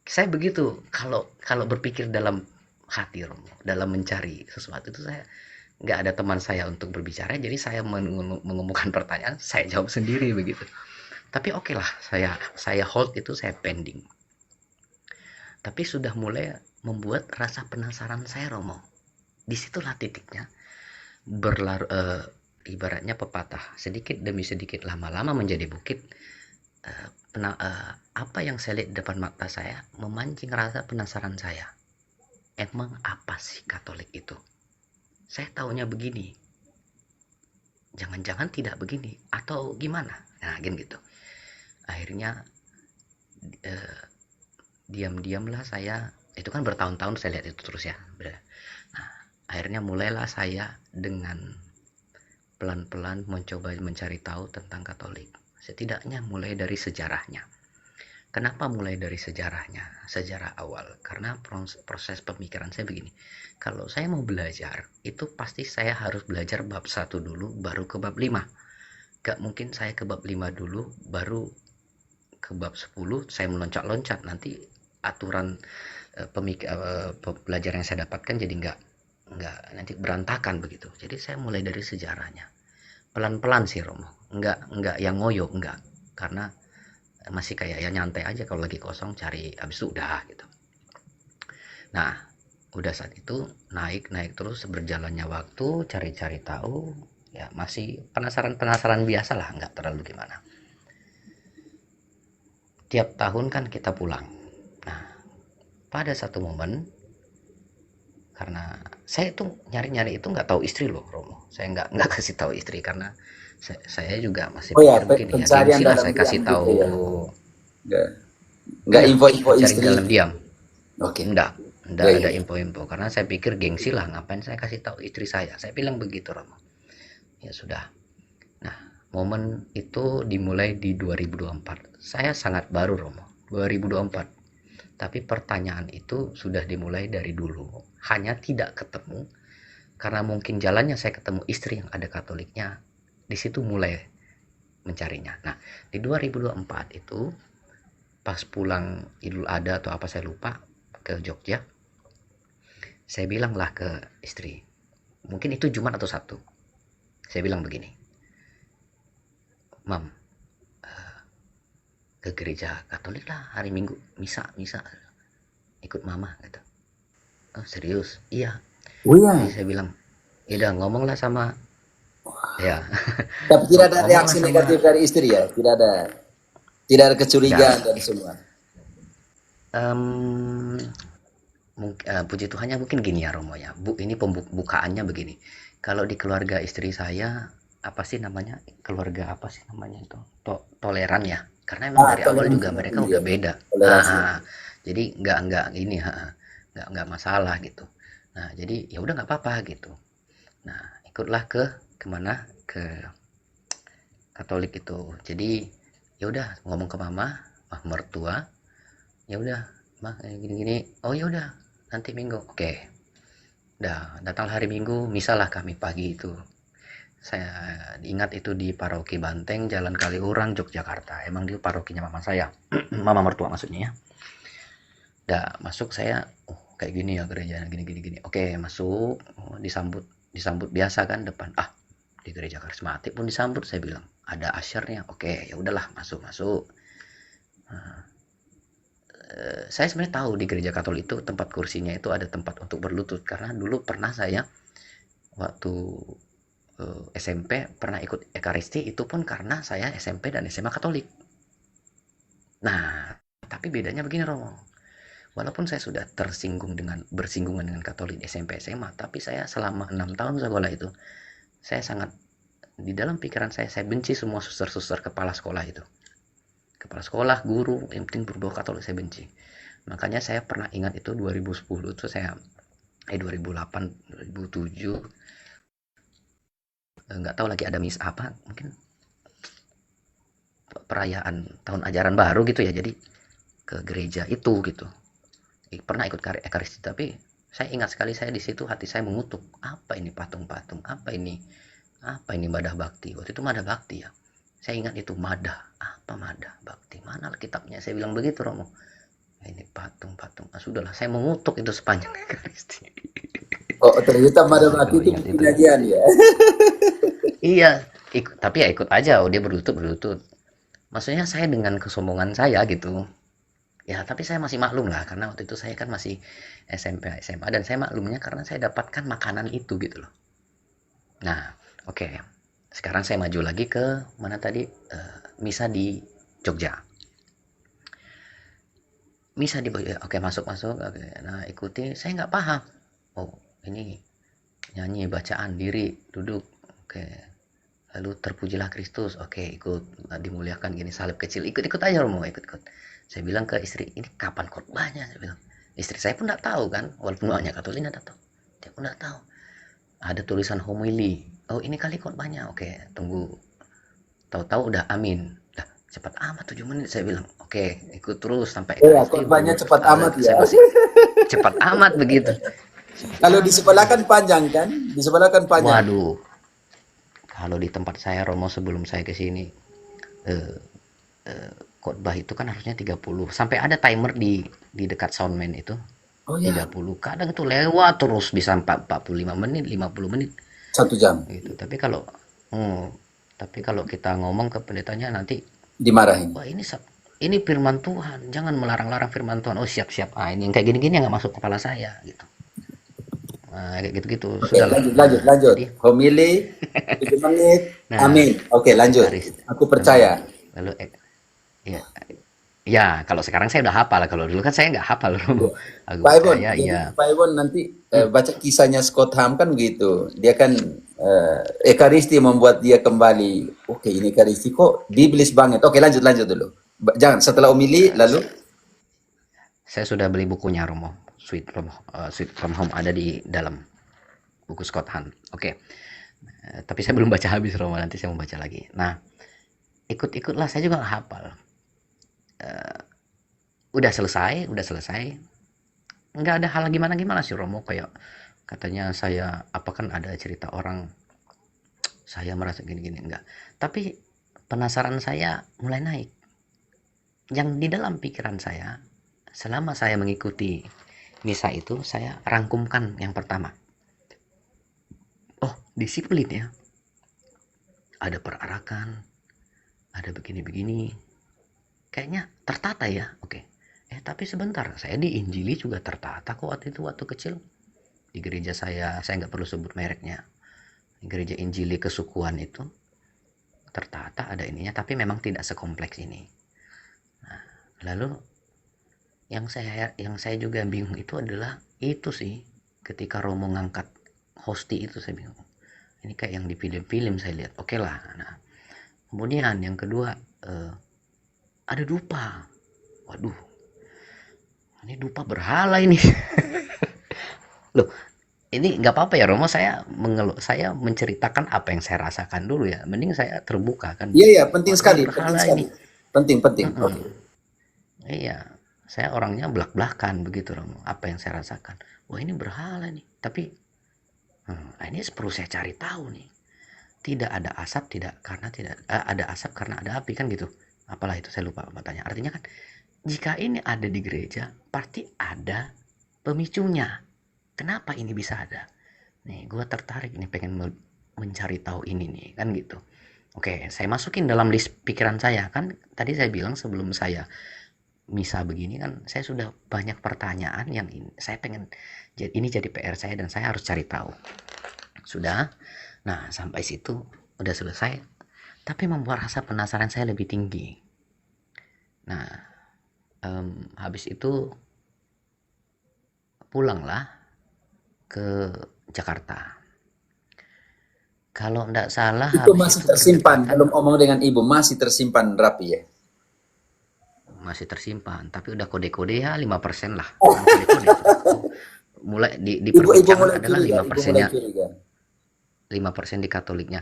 Saya begitu kalau berpikir dalam hati Romo, dalam mencari sesuatu itu saya nggak ada teman saya untuk berbicara, jadi saya mengemukakan pertanyaan, saya jawab sendiri begitu. Tapi oke lah, saya hold itu, saya pending. Tapi sudah mulai membuat rasa penasaran saya Romo. Disitulah titiknya ibaratnya pepatah, sedikit demi sedikit lama-lama menjadi bukit. Apa yang saya lihat di depan mata saya memancing rasa penasaran saya. Emang apa sih Katolik itu? Saya taunya begini, jangan-jangan tidak begini atau gimana? Nah gitu. Akhirnya diam-diamlah saya, itu kan bertahun-tahun saya lihat itu terus ya. Nah, akhirnya mulailah saya dengan pelan-pelan mencoba mencari tahu tentang Katolik. Setidaknya mulai dari sejarahnya. Kenapa mulai dari sejarahnya? Sejarah awal. Karena proses pemikiran saya begini. Kalau saya mau belajar, itu pasti saya harus belajar bab 1 dulu, baru ke bab 5. Gak mungkin saya ke bab 5 dulu, baru ke bab 10, saya meloncat-loncat. Nanti aturan pelajaran yang saya dapatkan jadi nggak nanti berantakan begitu. Jadi saya mulai dari sejarahnya. Pelan-pelan sih Romo. Nggak yang ngoyo, nggak. Karena masih kayak ya nyantai aja, kalau lagi kosong cari, habis itu udah gitu. Nah, udah saat itu naik terus berjalannya waktu, cari-cari tahu, ya masih penasaran biasa lah, nggak terlalu gimana. Tiap tahun kan kita pulang. Nah, pada satu momen, karena saya itu nyari itu nggak tahu istri loh Romo, saya nggak kasih tahu istri karena saya juga masih Oh ya, pikir begini ya, pencarian gengsi lah dalam saya diam kasih gitu tahu. ya. Nggak Iya, info-info mencari istri. dalam diam. Oke. Enggak Ya, ada ya. info-info karena saya pikir gengsi lah, ngapain saya kasih tahu istri saya bilang begitu Romo. Ya sudah. Nah, momen itu dimulai di 2024. Saya sangat baru Romo, 2024. Tapi pertanyaan itu sudah dimulai dari dulu, hanya tidak ketemu karena mungkin jalannya saya ketemu istri yang ada Katoliknya. Di situ mulai mencarinya. Nah, di 2024 itu pas pulang Idul Adha atau apa saya lupa, ke Jogja, saya bilanglah ke istri, mungkin itu Jumat atau Sabtu, saya bilang begini, Mam, ke gereja Katolik lah hari Minggu, misa ikut mama gitu. Oh serius? Iya. Oh ya, Jadi saya bilang, ya udah ngomonglah sama, ya, tapi tidak ada ngomonglah reaksi sama, negatif dari istri ya, tidak ada enggak, kecurigaan dan semua. em, puji Tuhannya mungkin gini ya Romo ya, ini pembukaannya begini. Kalau di keluarga istri saya, apa sih namanya, keluarga apa sih namanya itu, toleran ya, karena emang Ah, dari awal toleransi juga mereka ya, udah beda. toleransi. Jadi nggak ini, nggak masalah gitu. Nah jadi ya udah nggak apa-apa gitu. Nah ikutlah kemana, ke Katolik itu. Jadi ya udah ngomong ke mama, mertua, ya udah mah gini-gini, oh ya udah nanti minggu, oke. Udah datang hari Minggu, misalah kami pagi itu. Saya ingat itu di Paroki Banteng, Jalan Kaliurang, Yogyakarta. Emang di parokinya mama saya, mama mertua maksudnya ya. Udah masuk saya, oh kayak gini ya gereja, gini gini gini. Oke masuk, oh, disambut disambut biasa kan depan. Ah di gereja karismatik pun disambut, saya bilang ada asyarnya. Oke ya udahlah, masuk masuk. Nah, saya sebenarnya tahu di gereja Katolik itu tempat kursinya itu ada tempat untuk berlutut, karena dulu pernah saya waktu SMP pernah ikut Ekaristi, itu pun karena saya SMP dan SMA Katolik. Nah, tapi bedanya begini Romo. Walaupun saya sudah bersinggungan dengan Katolik SMP SMA, tapi saya selama 6 tahun sekolah itu, saya sangat, di dalam pikiran saya benci semua suster-suster kepala sekolah itu. Kepala sekolah, guru, yang penting berbau Katolik saya benci. Makanya saya pernah ingat itu 2010 itu saya 2008 2007, nggak tahu lagi ada mis apa, mungkin perayaan tahun ajaran baru gitu ya, jadi ke gereja itu gitu, pernah ikut ekaristi. Tapi saya ingat sekali, saya di situ hati saya mengutuk, apa ini patung-patung, apa ini madah bakti. Waktu itu madah bakti ya, saya ingat itu madah, apa madah bakti, mana kitabnya, saya bilang begitu Romo. Ini patung-patung, sudahlah saya mengutuk itu sepanjang ekaristi. Oh, ternyata pada waktu Aduh itu ingat itu, pengajian ya. iya tapi ya ikut aja, oh dia berlutut berlutut, maksudnya saya dengan kesombongan saya gitu ya. Tapi saya masih maklum lah, karena waktu itu saya kan masih SMP SMA, dan saya maklumnya karena saya dapatkan makanan itu gitu loh. Nah oke, sekarang saya maju lagi ke mana tadi, misa di Jogja. Misa di oke, masuk masuk, oke. Nah ikuti, saya nggak paham, oh ini nyanyi bacaan diri duduk, oke, lalu terpujilah Kristus, oke ikut, dimuliakan gini, salib kecil, ikut ikut aja Romo, ikut ikut. Saya bilang ke istri, ini kapan khotbahnya, saya bilang. Istri saya pun tidak tahu kan, walaupun banyak Katolik tidak tahu, dia pun tidak tahu ada tulisan homili, oh ini kali khotbahnya, oke tunggu. Tahu-tahu udah amin, dah cepat amat 7 menit, saya bilang. Oke ikut terus sampai Iya, ekaristi, korbannya cepat amat ya. saya masih cepat amat begitu, cepat Kalau di amat sebelah begitu. kan panjang kan? Di sebelah kan panjang. Waduh, kalau di tempat saya Romo sebelum saya ke sini, eh, khotbah itu kan harusnya 30, sampai ada timer di dekat soundman itu, Oh ya, 30, kadang itu lewat terus bisa 45 menit 50 menit 1 jam gitu. Hmm, tapi kalau kita ngomong ke pendetanya nanti, dimarahin. wah ini firman Tuhan, jangan melarang-larang firman Tuhan. Oh siap siap, ini yang kayak gini-gini nggak masuk kepala saya gitu. Nah, kayak gitu-gitu Oke, sudahlah. lanjut, lanjut, Nah lanjut. jadi, Homili 7 menit. nah Amin. Oke, lanjut. ekaris, Aku percaya. lalu ya, ya kalau sekarang saya udah hafal, kalau dulu kan saya nggak hafal Romo. Iya. Aku Pak Ibon, percaya jadi ya. Pak Ibon nanti baca kisahnya Scott Ham kan begitu. Dia kan Ekaristi membuat dia kembali. Oke, ini Ekaristi kok biblis banget. Oke, lanjut, lanjut dulu. Jangan setelah homili lalu. Saya sudah beli bukunya Romo, Sweet from Home, ada di dalam buku Scott Hahn. Oke. Tapi saya belum baca habis Romo, nanti saya mau baca lagi. Nah ikut-ikutlah, saya juga nggak hafal. Udah selesai, nggak ada hal gimana gimana sih Romo, kayak katanya saya apa, kan ada cerita orang saya merasa gini-gini, enggak. Tapi penasaran saya mulai naik, yang di dalam pikiran saya selama saya mengikuti misa itu, saya rangkumkan yang pertama, oh disiplin ya, ada perarakan, ada begini-begini, kayaknya tertata ya. Oke, tapi sebentar, saya di Injili juga tertata kok waktu itu, waktu kecil. di gereja saya nggak perlu sebut mereknya, gereja Injili kesukuan itu tertata ada ininya, tapi memang tidak sekompleks ini. Nah, lalu yang saya juga bingung itu adalah itu sih, ketika Romo ngangkat hosti itu saya bingung. Ini kayak yang di film-film saya lihat. Oke lah. Nah, kemudian yang kedua ada dupa. Waduh, ini dupa berhala ini. Loh, ini nggak apa-apa ya Romo, saya mengeluh, saya menceritakan apa yang saya rasakan dulu ya. Mending saya terbuka kan. Iya, iya, penting Wah, ini sekali, penting berhala sekali. ini. Penting, penting. Oke. Iya, saya orangnya belak-belakan begitu Romo. Apa yang saya rasakan. Wah, ini berhala nih. Tapi ini perlu saya cari tahu nih. Tidak ada asap, ada asap karena ada api kan gitu. Apalah itu, saya lupa katanya. Artinya kan jika ini ada di gereja, pasti ada pemicunya. Kenapa ini bisa ada? Nih, gue tertarik nih, pengen mencari tahu ini nih, kan gitu. Oke, saya masukin dalam list pikiran saya. Kan tadi saya bilang sebelum saya misa begini kan, saya sudah banyak pertanyaan yang saya pengen, ini jadi PR saya dan saya harus cari tahu. Sudah. Nah, sampai situ udah selesai. Tapi membuat rasa penasaran saya lebih tinggi. Nah, habis itu pulanglah ke Jakarta. Kalau enggak salah Itu habis masih itu tersimpan, berdekatan, belum omong dengan ibu, masih tersimpan rapi ya. masih tersimpan, tapi udah kode-kode ya 5% lah. Bukan kode-kode itu. Mulai di Ibu perbincangan mulai adalah curiga, ibu mulai 5%-nya, curiga. 5% di Katoliknya.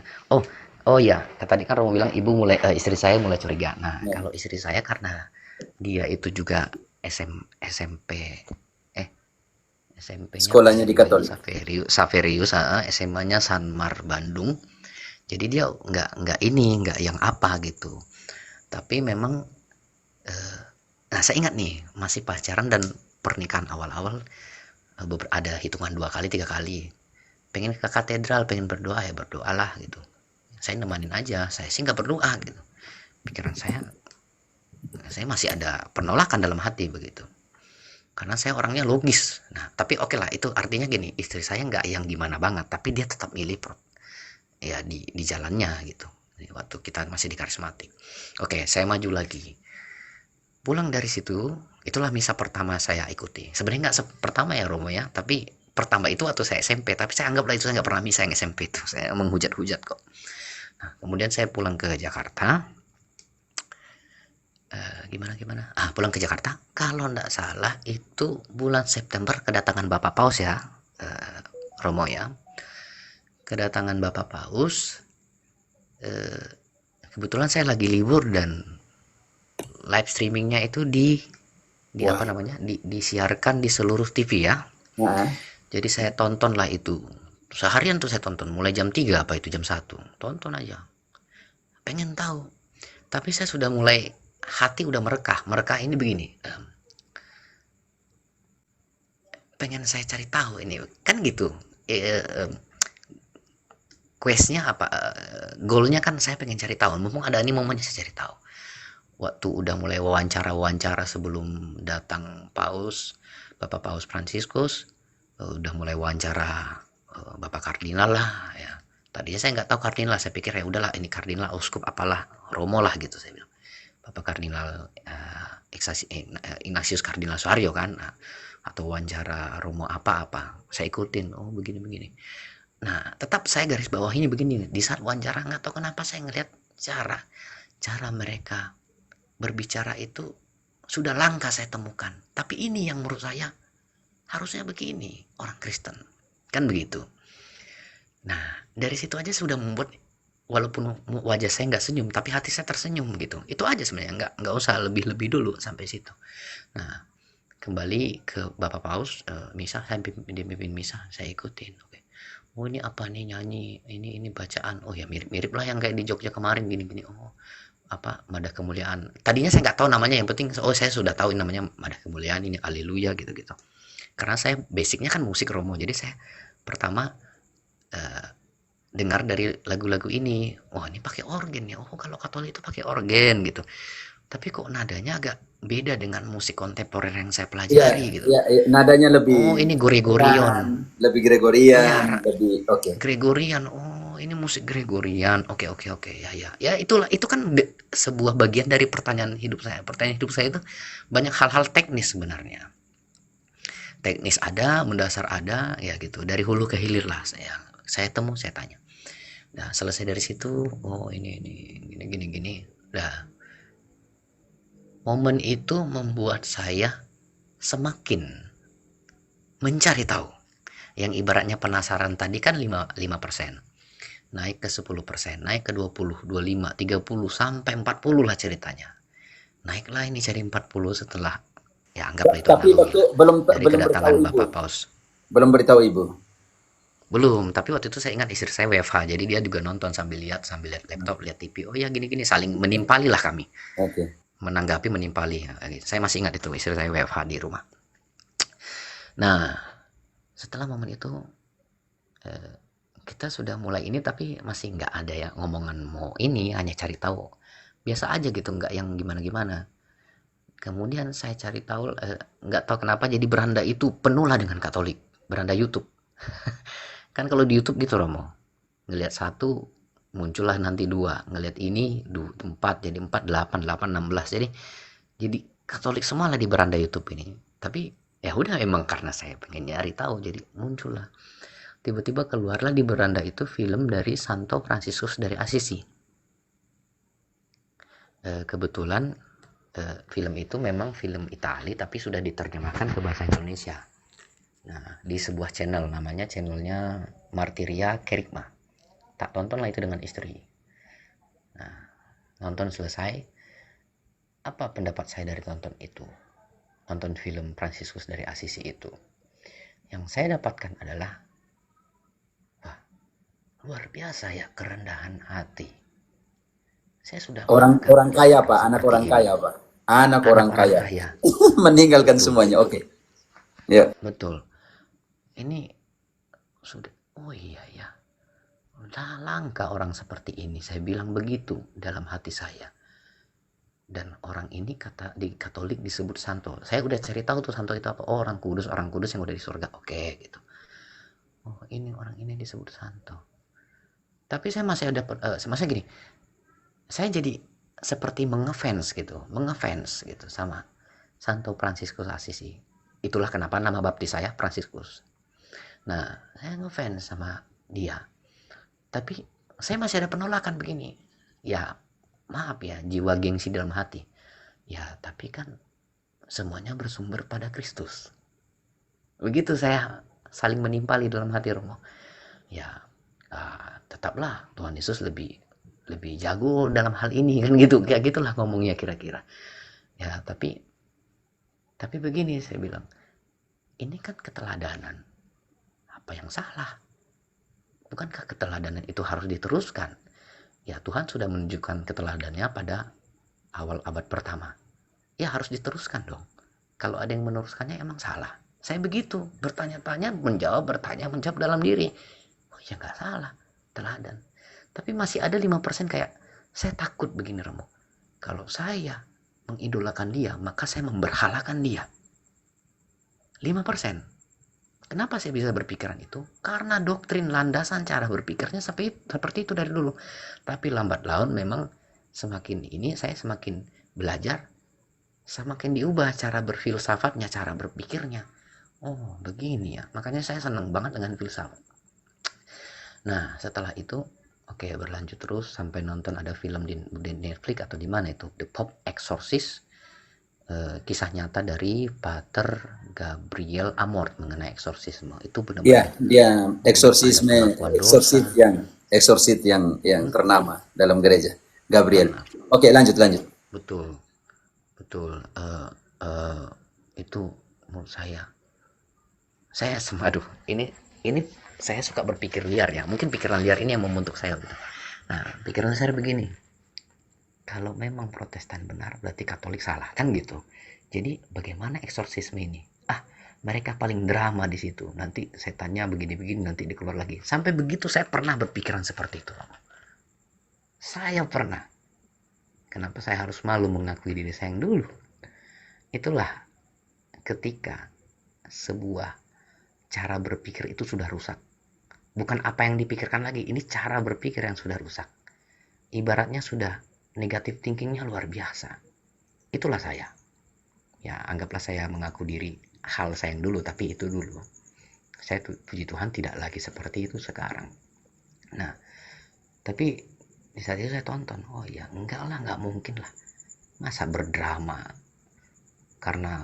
Oh ya, tadi kan Romo bilang ibu mulai istri saya mulai curiga. Nah, Ya. kalau istri saya karena dia itu juga SMP SMP-nya Sekolahnya di Katolik. Saverius, SMA-nya Sanmar Bandung. Jadi dia nggak yang apa gitu. Tapi memang nah saya ingat nih masih pacaran dan pernikahan awal-awal, ada hitungan 2 kali 3 kali pengen ke katedral, pengen berdoa, ya berdoalah gitu. Saya nemanin aja, saya sih nggak berdoa gitu. Pikiran saya masih ada penolakan dalam hati begitu. Karena saya orangnya logis. Nah, tapi oke lah, itu artinya gini, istri saya nggak yang gimana banget, tapi dia tetap milih ya di jalannya gitu. Waktu kita masih di karismatik. Oke, saya maju lagi. Pulang dari situ, itulah misa pertama saya ikuti. Sebenarnya nggak pertama ya Romo ya, tapi pertama itu waktu saya SMP, tapi saya anggaplah itu saya nggak pernah misa yang SMP itu, saya menghujat-hujat kok. Nah, kemudian saya pulang ke Jakarta. Gimana? Pulang ke Jakarta, kalau nggak salah itu bulan September kedatangan Bapak Paus ya, Romo ya. Kedatangan Bapak Paus, kebetulan saya lagi libur dan live streamingnya itu apa namanya, disiarkan di seluruh TV ya. Jadi saya tonton lah itu. Seharian tuh saya tonton. Mulai jam 3 apa itu jam 1. Tonton aja. Pengen tahu. Tapi saya sudah mulai, hati udah merekah. Merekah ini begini. Pengen saya cari tahu ini. Kan gitu. Questnya apa? Goalnya kan saya pengen cari tahu. Mumpung ada ini momennya saya cari tahu. Waktu udah mulai wawancara sebelum datang Paus, Bapak Paus Fransiskus, udah mulai wawancara Bapak Kardinal lah ya. Tadinya saya nggak tahu kardinal, saya pikir ya udahlah ini kardinal, uskup apalah, Romo lah gitu saya bilang. Bapak Kardinal Ignatius Kardinal Suaryo kan, atau wawancara Romo apa-apa, saya ikutin. Oh begini. Nah tetap saya garis bawah ini begini, di saat wawancara nggak tahu kenapa saya ngelihat cara mereka berbicara itu sudah langka saya temukan. Tapi ini yang menurut saya harusnya begini orang Kristen, kan begitu. Nah dari situ aja sudah membuat, walaupun wajah saya nggak senyum, tapi hati saya tersenyum gitu. Itu aja sebenarnya, nggak usah lebih dulu sampai situ. Nah kembali ke Bapak Paus, misa, saya pimpin misa, saya ikutin. Oke. Oh ini apa nih nyanyi, ini bacaan. Oh ya mirip lah yang kayak di Jogja kemarin gini. Oh apa, Madah Kemuliaan. Tadinya saya nggak tahu namanya, yang penting saya sudah tahu namanya Madah Kemuliaan, ini Haleluya gitu. Karena saya basicnya kan musik Romo, jadi saya pertama dengar dari lagu-lagu ini, wah ini pakai organ ya, oh kalau Katolik itu pakai organ gitu. tapi kok nadanya agak beda dengan musik kontemporer yang saya Iya, pelajari gitu. iya, iya, nadanya lebih Oh, ini Gregorian. pelan, lebih Iya, Gregorian, lebih oke. Gregorian. Oh, ini musik Gregorian. Oke, oke, oke. Ya, ya. Ya, itulah itu kan sebuah bagian dari pertanyaan hidup saya. Pertanyaan hidup saya itu banyak hal-hal teknis sebenarnya. Teknis ada, mendasar ada, ya gitu. Dari hulu ke hilir lah saya temu, saya tanya. Nah, selesai dari situ, oh ini gini. Nah, momen itu membuat saya semakin mencari tahu. Yang ibaratnya penasaran tadi kan 5%. Naik ke 10%, naik ke 20, 25, 30 sampai 40 lah ceritanya. Naiklah ini jadi 40 setelah ya anggaplah itu Tapi analogi waktu lah. belum Dari belum kedatangan beritahu ibu, Bapak Paus. belum beritahu ibu. Belum, tapi waktu itu saya ingat istri saya WFH, jadi dia juga nonton sambil lihat laptop, lihat TV. Oh ya gini-gini saling menimpali lah kami. Oke. Menanggapi menimpali. Saya masih ingat itu istri saya WFH di rumah. Nah, setelah momen itu kita sudah mulai ini tapi masih nggak ada ya ngomongan mau ini, hanya cari tahu biasa aja gitu, nggak yang gimana-gimana. Kemudian saya cari tahu nggak tahu kenapa jadi beranda itu penuh lah dengan Katolik, beranda YouTube. Kan kalau di YouTube gitu Romo, ngelihat satu muncullah nanti dua, ngelihat ini empat jadi 4, 8, 8, 16, jadi Katolik semua lah di beranda YouTube ini. Tapi ya udah emang karena saya pengen nyari tahu jadi muncullah. Tiba-tiba keluarlah di beranda itu film dari Santo Fransiskus dari Assisi. Kebetulan film itu memang film Itali tapi sudah diterjemahkan ke bahasa Indonesia. Nah, di sebuah channel namanya channelnya Martiria Kerigma. Tak tontonlah itu dengan istri. Nah, nonton selesai. Apa pendapat saya dari tonton itu? Nonton film Fransiskus dari Assisi itu. Yang saya dapatkan adalah luar biasa ya kerendahan hati. Saya sudah Orang kaya Pak, anak seperti orang ini. kaya Pak, anak Anak orang orang kaya, kaya. meninggalkan Betul, semuanya. Oke. Ya. betul. Ini sudah, oh iya ya. Udah langka orang seperti ini. Saya bilang begitu dalam hati saya. Dan orang ini kata di Katolik disebut santo. Saya udah cari tahu tuh santo itu apa. Oh, orang kudus yang udah di surga. Oke, gitu. Oh, ini orang ini disebut santo. Tapi saya masih ada masa gini, saya jadi seperti mengefans gitu sama Santo Fransiskus Assisi. Itulah kenapa nama baptis saya Fransiskus. Nah, saya ngefans sama dia. Tapi saya masih ada penolakan begini. Ya, maaf ya, jiwa gengsi dalam hati. Ya, tapi kan semuanya bersumber pada Kristus. Begitu saya saling menimpali dalam hati Romo. Ya, tetaplah Tuhan Yesus lebih jago dalam hal ini kan gitu, kayak gitulah ngomongnya kira-kira. Ya, tapi begini saya bilang, ini kan keteladanan. Apa yang salah? Bukankah keteladanan itu harus diteruskan? Ya, Tuhan sudah menunjukkan keteladanannya pada awal abad pertama. Ya, harus diteruskan dong. Kalau ada yang meneruskannya emang salah. Saya begitu, bertanya-tanya, menjawab, bertanya, menjawab dalam diri. Oh ya nggak salah, teladan. Tapi masih ada 5% kayak, saya takut begini Romo. Kalau saya mengidolakan dia, maka saya memberhalakan dia. 5%. Kenapa saya bisa berpikiran itu? Karena doktrin landasan cara berpikirnya seperti itu dari dulu. Tapi lambat laun memang semakin ini saya semakin belajar, semakin diubah cara berfilsafatnya, cara berpikirnya. Oh begini ya, makanya saya senang banget dengan filsafat. Nah setelah itu oke, berlanjut terus sampai nonton ada film di Netflix atau di mana itu, The Pope Exorcist, kisah nyata dari Pater Gabriel Amort mengenai eksorsisme. Itu Ya, benar-benar dia ada pengakuan eksorsis dosa. yang ternama dalam gereja, Gabriel. Nah, Oke, lanjut. betul, betul. Eh, itu menurut saya aduh, ini saya suka berpikir liar ya. Mungkin pikiran liar ini yang membentuk saya gitu. Nah, pikiran saya begini. Kalau memang Protestan benar, berarti Katolik salah, kan gitu. Jadi bagaimana eksorsisme ini? Mereka paling drama di situ. Nanti setannya begini-begini, nanti dikeluar lagi. Sampai begitu saya pernah berpikiran seperti itu. Saya pernah. Kenapa saya harus malu mengakui diri saya yang dulu? Itulah ketika sebuah cara berpikir itu sudah rusak. Bukan apa yang dipikirkan lagi, ini cara berpikir yang sudah rusak. Ibaratnya sudah negatif thinkingnya luar biasa. Itulah saya. Ya, anggaplah saya mengaku diri hal saya yang dulu, tapi itu dulu. Saya puji Tuhan tidak lagi seperti itu sekarang. Nah, tapi di saat itu saya tonton, oh ya enggak lah, enggak mungkin lah. Masa berdrama karena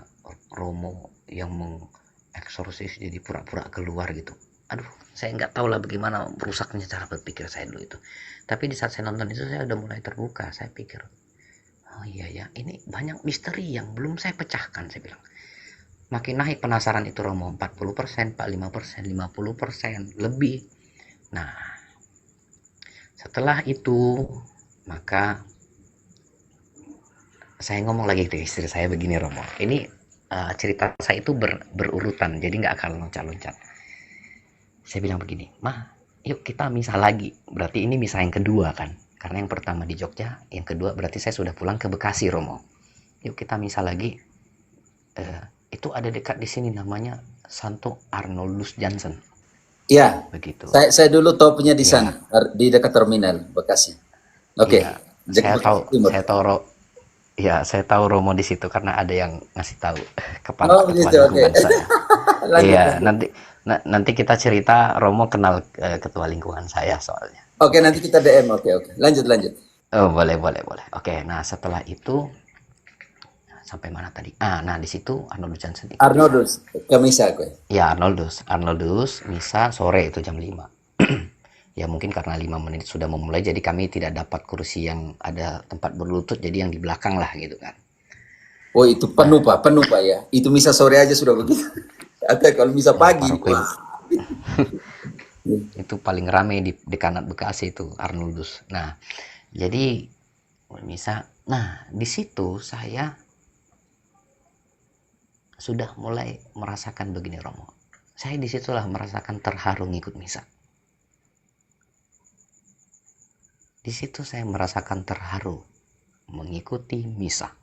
Romo yang mengeksorsis jadi pura-pura keluar gitu. Aduh, saya nggak tahu lah bagaimana rusaknya cara berpikir saya dulu itu. Tapi di saat saya nonton itu saya udah mulai terbuka. Saya pikir, oh iya ya, ini banyak misteri yang belum saya pecahkan, saya bilang. Makin naik penasaran itu Romo, 40%, 45%, 50%, lebih. Nah, setelah itu, maka saya ngomong lagi ke istri saya begini, Romo. Ini cerita saya itu berurutan, jadi nggak akan loncat-loncat. Saya bilang begini, Mah, yuk kita misah lagi. Berarti ini misah yang kedua kan. Karena yang pertama di Jogja, yang kedua berarti saya sudah pulang ke Bekasi, Romo. Yuk kita misah lagi. Itu ada dekat di sini namanya Santo Arnoldus Jansen. Iya, Begitu. saya dulu tahu punya di Ya. sana, di dekat terminal Bekasi. Oke, Iya, Bekasi Timur. saya tahu Romo di situ karena ada yang ngasih tahu Oh ketua begitu, oke. lingkungan saya. Lanjut, Iya, lanjut. nanti kita cerita Romo kenal ketua lingkungan saya soalnya. Oke, nanti kita DM. Oke, oke. Lanjut, lanjut. Oh, boleh. Oke, nah setelah itu sampai mana tadi? Nah di situ Arnoldus Jansen ikut misa. Arnoldus, Kamisa gue. Ya, Arnoldus misa sore itu jam 5. Ya mungkin karena 5 menit sudah memulai, jadi kami tidak dapat kursi yang ada tempat berlutut, jadi yang di belakang lah gitu kan. Oh itu penuh Pak ya. Itu misa sore aja sudah begitu. Atau kalau misa Ya, pagi, paroki wah. itu paling rame di dekanat Bekasi itu Arnoldus. Nah, jadi misa. Nah, di situ saya sudah mulai merasakan begini, Romo. Saya disitulah merasakan terharu ngikut misa. Di situ saya merasakan terharu mengikuti misa.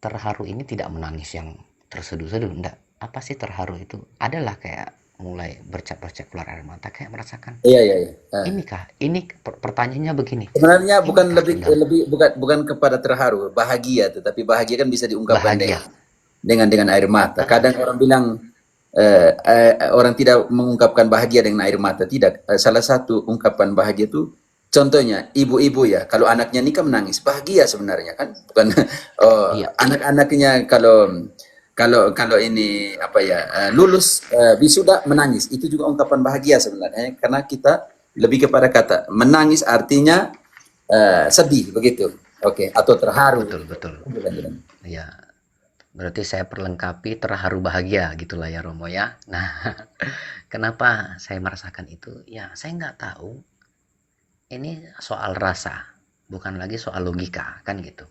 Terharu ini tidak menangis yang terseduh-seduh, enggak. Apa sih terharu itu? Adalah kayak mulai bercak-bercak keluar air mata, kayak merasakan. Iya. Inikah? Ini pertanyaannya begini. Sebenarnya bukan Inikah tinggal bukan kepada terharu, bahagia, tetapi bahagia kan bisa diungkapkan bahagia? dengan air mata. Kadang orang bilang orang tidak mengungkapkan bahagia dengan air mata. Tidak. Salah satu ungkapan bahagia itu, contohnya ibu-ibu ya, kalau anaknya nikah menangis, bahagia sebenarnya kan, bukan Iya, anak-anaknya kalau ini apa ya, lulus wisuda menangis, itu juga ungkapan bahagia sebenarnya, karena kita lebih kepada kata menangis artinya sedih begitu, oke, atau terharu. betul. Ya, berarti saya perlengkapi terharu bahagia gitulah ya Romo ya. Nah, kenapa saya merasakan itu? Ya, saya nggak tahu. Ini soal rasa, bukan lagi soal logika kan gitu.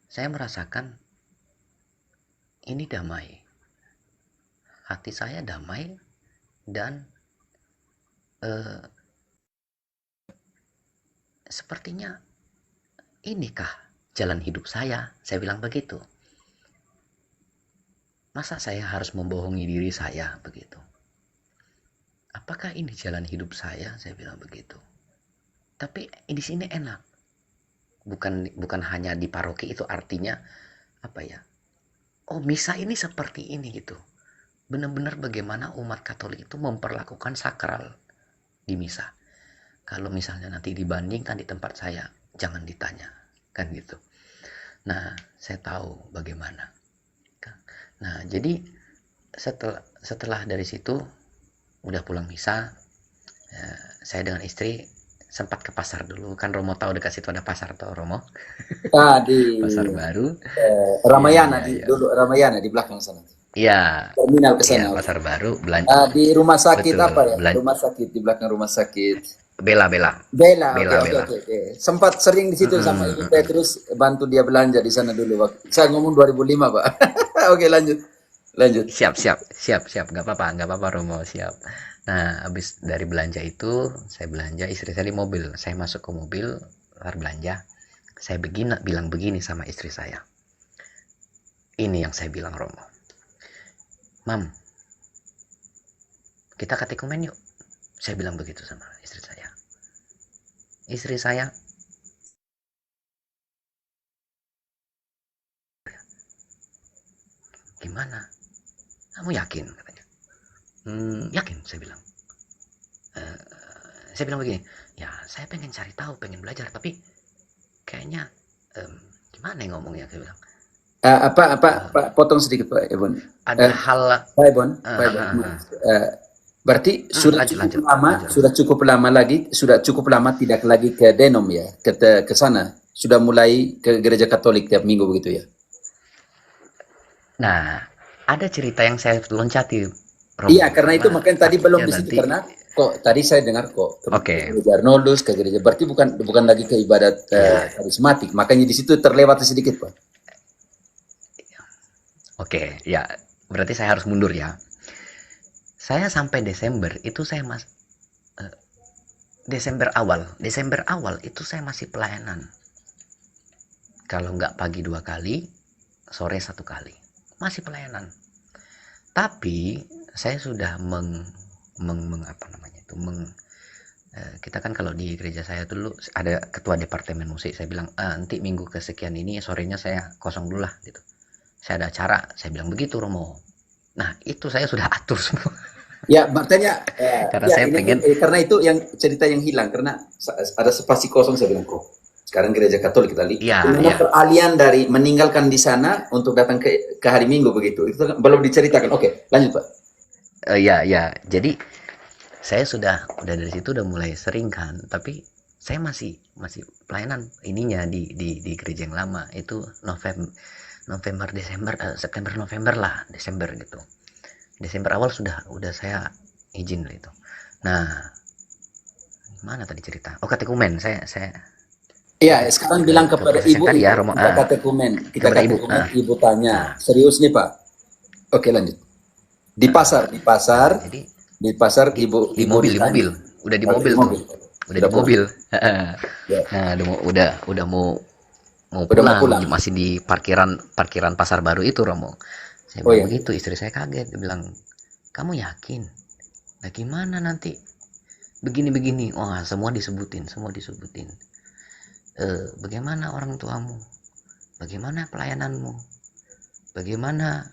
Saya merasakan ini damai. Hati saya damai dan sepertinya inikah jalan hidup saya bilang begitu. Masa saya harus membohongi diri saya begitu? Apakah ini jalan hidup saya bilang begitu. Tapi di sini enak. Bukan hanya di paroki itu, artinya apa ya? Oh, misa ini seperti ini gitu. Benar-benar bagaimana umat Katolik itu memperlakukan sakral di misa. Kalau misalnya nanti dibandingkan di tempat saya, jangan ditanya, kan gitu. Nah, saya tahu bagaimana. Nah, jadi setelah dari situ udah pulang misa, saya dengan istri sempat ke pasar dulu. Kan Romo tahu dekat situ ada pasar tuh, Romo. Di Pasar baru. Ramayana, Iya. dulu Ramayana di belakang sana. Iya. Terminal ke Iya, sana. pasar baru belanja. Di rumah sakit Betul, apa ya? belanja. Rumah sakit, di belakang rumah sakit. Bela. Bella, oke. Sempat sering di situ sama Ibu Petrus, bantu dia belanja di sana dulu. Saya ngomong 2005, Pak. Oke, lanjut. Siap. Nggak apa-apa Romo, siap. Nah, habis dari belanja itu, saya belanja, istri saya di mobil. Saya masuk ke mobil, keluar belanja. Saya bilang begini sama istri saya. Ini yang saya bilang, Romo. Mam, kita katekumen yuk. Saya bilang begitu sama istri saya. Istri saya, gimana? Kamu yakin? Katanya. Yakin, saya bilang. "Eh, saya bilang begini, ya saya pengen cari tahu, pengen belajar, tapi kayaknya gimana ya ngomongnya, saya bilang. Pak, potong sedikit Pak Ebon. Ada Eh, hal, Pak Ebon, Pak Ebon. Berarti sudah cukup lama, lanjut. sudah cukup lama tidak lagi ke Denom ya, ke sana. Sudah mulai ke gereja Katolik tiap minggu begitu ya. Nah, ada cerita yang saya loncati, Romo. Iya, karena itu makanya tadi belum di situ nanti, karena kok tadi saya dengar kok Oke. ke gereja Arnoldus, ke gereja berarti bukan lagi ke ibadat karismatik. Makanya di situ terlewat sedikit, Pak. Oke, ya berarti saya harus mundur ya. Saya sampai Desember itu saya Desember awal itu saya masih pelayanan. Kalau nggak pagi 2 kali, sore 1 kali, masih pelayanan. Tapi saya sudah kita kan kalau di gereja saya dulu ada ketua departemen musik. Saya bilang nanti minggu kesekian ini sorenya saya kosong dulu lah gitu. Saya ada acara, saya bilang begitu, Romo. Nah itu saya sudah atur semua. Ya, makanya Karena saya pengen, karena itu yang cerita yang hilang karena ada spasi kosong saya bilang kok. Sekarang gereja Katolik kita lihat. Iya. Peralihan dari meninggalkan di sana untuk datang ke hari Minggu begitu. Itu belum diceritakan. Oke, lanjut Pak. Ya. Jadi saya sudah dari situ udah mulai sering kan, tapi saya masih pelayanan ininya di gereja yang lama itu November Desember September November lah, Desember gitu. Desember awal udah saya izin gitu. Nah, mana tadi cerita? Oh, katekumen. Saya Iya, sekarang bilang kepada ibu tadi ya, Romo. kita katekumen. Kita kepada ibu. katekumen, ibu tanya, serius nih Pak? Oke, lanjut. Di pasar, Jadi di pasar ibu di mobil, udah di mobil tuh. Udah di mobil. Ya. Nah, udah mau pulang, masih di parkiran pasar baru itu, Romo. Saya bilang begitu, istri saya kaget, dia bilang, kamu yakin? Nah gimana nanti begini, wah semua disebutin. Bagaimana orang tuamu, bagaimana pelayananmu, bagaimana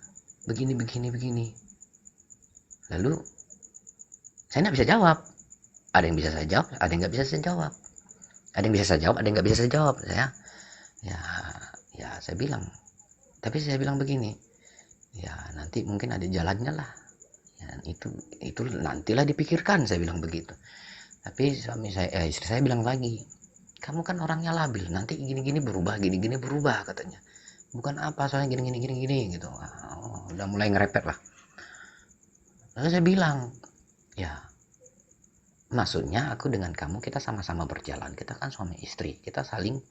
begini, lalu saya nggak bisa jawab. Ada yang bisa saya jawab, ada yang nggak bisa saya jawab, ada yang bisa saya jawab, ada yang nggak bisa saya jawab. Saya bilang, tapi saya bilang begini, ya nanti mungkin ada jalannya lah, ya, itu nantilah dipikirkan, saya bilang begitu. Tapi istri saya bilang lagi, kamu kan orangnya labil, nanti gini berubah, gini berubah katanya, bukan apa soalnya gini gitu. Udah mulai ngerepet lah. Lalu saya bilang, ya maksudnya aku dengan kamu kita sama-sama berjalan, kita kan suami istri, kita saling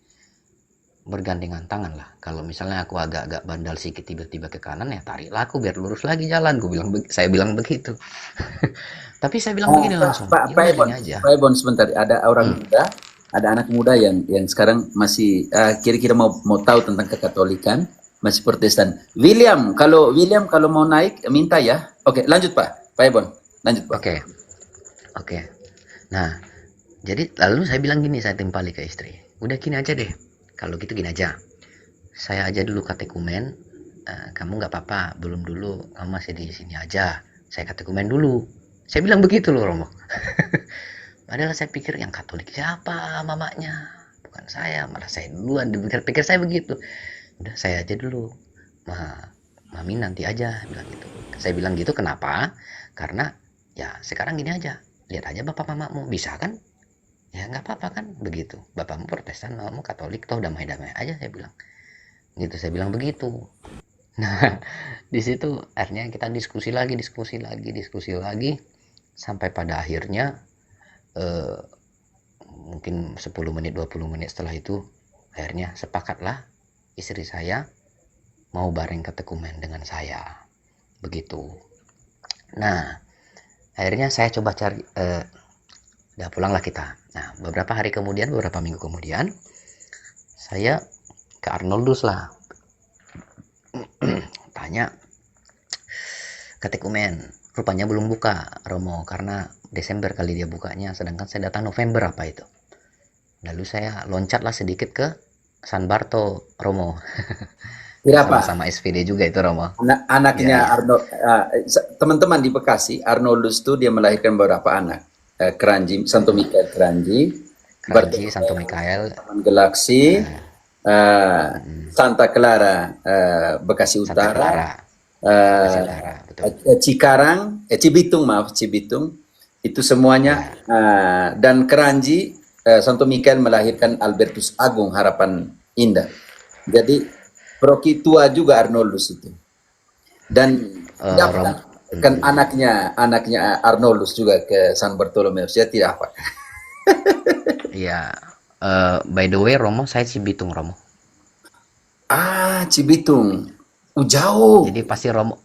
bergandengan tangan lah. Kalau misalnya aku agak bandal sedikit tiba-tiba ke kanan, ya tariklah aku biar lurus lagi jalan. Saya bilang begitu. Tapi saya bilang begini langsung. Pak Ebon sebentar, ada orang muda, ada anak muda yang sekarang masih kira-kira mau tahu tentang kekatolikan, masih Protestan. William kalau mau naik minta ya. Oke, lanjut Pak Ebon, lanjut Pak. Oke. Nah, jadi lalu saya bilang gini, saya timpali ke istri. Udah gini aja deh. Kalau gitu gini aja, saya aja dulu katekumen, kamu nggak apa-apa, belum dulu, kamu masih di sini aja, saya katekumen dulu. Saya bilang begitu loh, Romo. Padahal saya pikir yang Katolik siapa, mamanya, bukan saya, malah saya duluan, pikir saya begitu. Udah saya aja dulu, mami nanti aja, bilang gitu. Saya bilang gitu kenapa? Karena ya sekarang gini aja, lihat aja bapak mamamu, bisa kan? Ya nggak apa-apa kan begitu, bapakmu Protestan, mamamu Katolik, toh damai-damai aja, saya bilang gitu, saya bilang begitu. Nah di situ akhirnya kita diskusi lagi sampai pada akhirnya mungkin 10 menit 20 menit setelah itu akhirnya sepakatlah istri saya mau bareng katekumen dengan saya begitu. Nah akhirnya saya coba cari, udah pulanglah kita. Nah beberapa minggu kemudian Saya ke Arnoldus lah, tanya katekumen, rupanya belum buka Romo, karena Desember kali dia bukanya, sedangkan saya datang November apa itu. Lalu saya loncatlah sedikit ke San Barto Romo. Kira apa? Sama-sama SPD juga itu Romo. Anaknya Ya, ya. Arnold, teman-teman di Bekasi, Arnoldus tuh dia melahirkan beberapa anak. Keranji, Santo Mikael Keranji, Keranji, Santo Mikael, Taman Galaksi, eh, Santa Clara, Bekasi Santa Utara, Clara, Bekasi Utara, betul. Cikarang, Cibitung, maaf, Cibitung, itu semuanya, dan Keranji, Santo Mikael melahirkan Albertus Agung Harapan Indah. Jadi Proki tua juga Arnoldus itu. Dan tidak Romo, kan anaknya Arnoldus juga ke San Bartolomeus, ya tidak apa. ya. By the way Romo, saya Cibitung Romo. Cibitung. Jauh. Jadi pasti Romo,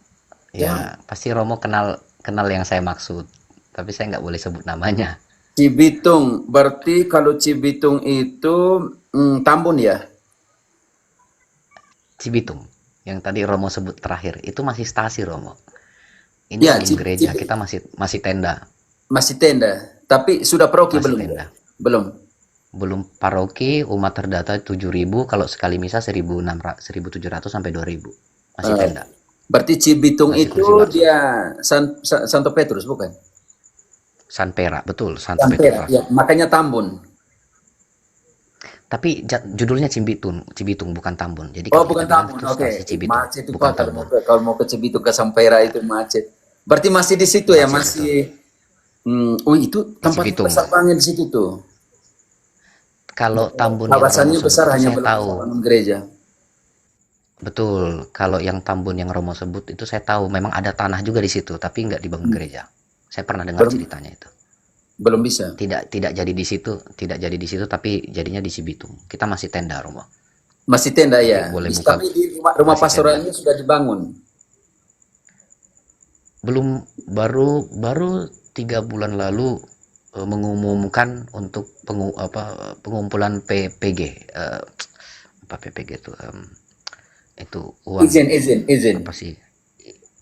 ya pasti Romo kenal yang saya maksud. Tapi saya nggak boleh sebut namanya. Cibitung. Berarti kalau Cibitung itu Tambun ya? Cibitung, yang tadi Romo sebut terakhir, itu masih stasi Romo. Ini Ya, belum gereja, kita masih tenda. Masih tenda. Tapi sudah proki Masih belum? tenda. Belum. Belum paroki, umat terdata 7.000, kalau sekali misa 1.700 sampai 2.000. Masih tenda. Berarti Cibitung Masih itu kursi dia Santo Petrus bukan? San Pera, betul, Santo San Pera, Petrus. ya, makanya Tambun. Tapi judulnya Cibitung bukan Tambun. Jadi Oh, kalau bukan kita bilang Tambun. itu Oke. stasi Cibitung, Macet itu bukan Pak, Tambun. kalau mau ke Cibitung ke Sampera itu macet. Berarti masih di situ ya, Macet, masih. Itu Di tempatnya Cibitung. besar banget di situ tuh. Kalau Tambun yang Romo Kawasannya sebut besar, itu hanya saya belum tahu. bisa bangun gereja. Betul, kalau yang Tambun yang Romo sebut itu saya tahu, memang ada tanah juga di situ, tapi nggak dibangun gereja. Saya pernah dengar Belum ceritanya itu. belum bisa. Tidak jadi di situ, tapi jadinya di Cibitung. Kita masih tenda Romo. Masih tenda Tapi ya. boleh buka, Tapi di rumah masih tenda. pastoralnya sudah dibangun. Belum, baru 3 bulan lalu mengumumkan untuk pengumpulan PPG, apa PPG itu uang Izin. apa sih?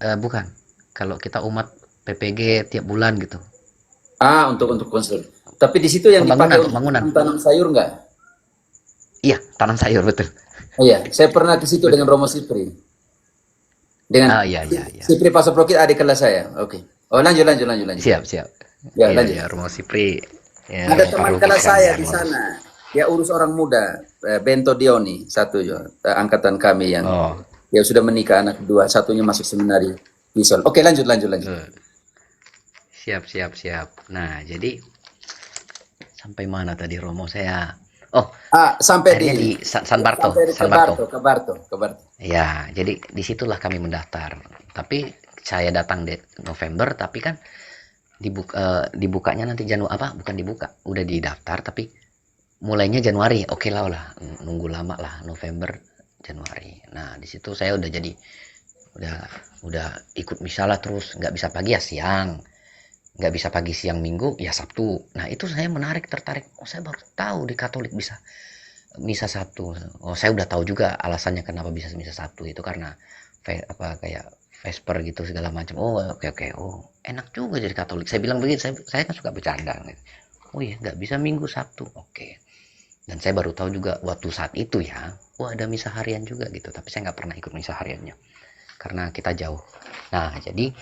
Bukan, kalau kita umat PPG tiap bulan gitu. Untuk konsul. Tapi di situ yang dipakai untuk Pembangunan. tanam sayur nggak? Iya, tanam sayur betul. Oh iya, saya pernah ke situ dengan Romo Sipri. Dengan Iya. Sipri Pastor Prokit adik kelas saya. Oke. Oh, lanjut. Siap. Ya, Iya, lanjut. ya, Romo Sipri. Ya, Ada Romo teman Paroki kelas sekarang saya ya, di Arnoldus. sana. Dia urus orang muda, Bento Dioni, satu angkatan kami yang Oh, dia sudah menikah anak kedua, satunya masuk seminari Pisol. Oke, lanjut. siap. Nah, jadi sampai mana tadi Romo saya? Sampai Akhirnya di San Barto, sampai San Barto. Ke Barto. Ya, jadi disitulah kami mendaftar. Tapi saya datang di November, tapi kan dibukanya nanti Januari, bukan dibuka, udah didaftar, tapi mulainya Januari. Oke lah, nunggu lama lah, November, Januari. Nah, di situ saya udah jadi udah ikut misalah terus, nggak bisa pagi ya siang, nggak bisa pagi siang Minggu ya Sabtu. Nah, itu saya tertarik. Saya baru tahu di Katolik bisa misa Sabtu. Saya udah tahu juga alasannya kenapa bisa misa Sabtu, itu karena kayak Vesper gitu segala macam. Oke. Enak juga jadi Katolik. Saya bilang begitu. Saya kan suka bercanda. Oh iya, nggak bisa Minggu Sabtu. Oke. Dan saya baru tahu juga waktu saat itu ya, ada misa harian juga gitu. Tapi saya nggak pernah ikut misa hariannya karena kita jauh. Nah, jadi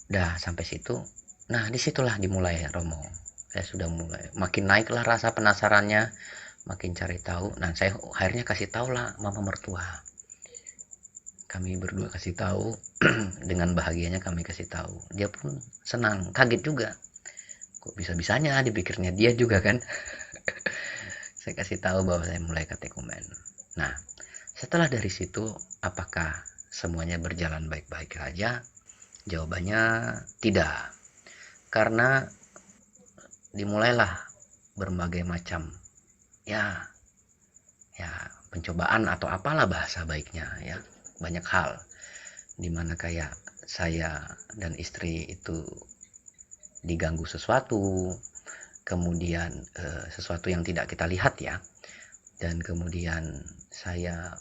udah sampai situ. Nah, disitulah dimulai Romo. Saya sudah mulai makin naiklah rasa penasarannya, makin cari tahu. Nah, saya akhirnya kasih tahu lah mama mertua. Kami berdua kasih tahu. Dengan bahagianya kami kasih tahu. Dia pun senang, kaget juga. Kok bisa-bisanya dipikirnya dia juga kan. Saya kasih tahu bahwa saya mulai katekumen. Nah, setelah dari situ apakah semuanya berjalan baik-baik saja? Jawabannya tidak. Karena dimulailah berbagai macam ya pencobaan atau apalah bahasa baiknya ya, banyak hal dimana kayak saya dan istri itu diganggu sesuatu, kemudian sesuatu yang tidak kita lihat ya, dan kemudian saya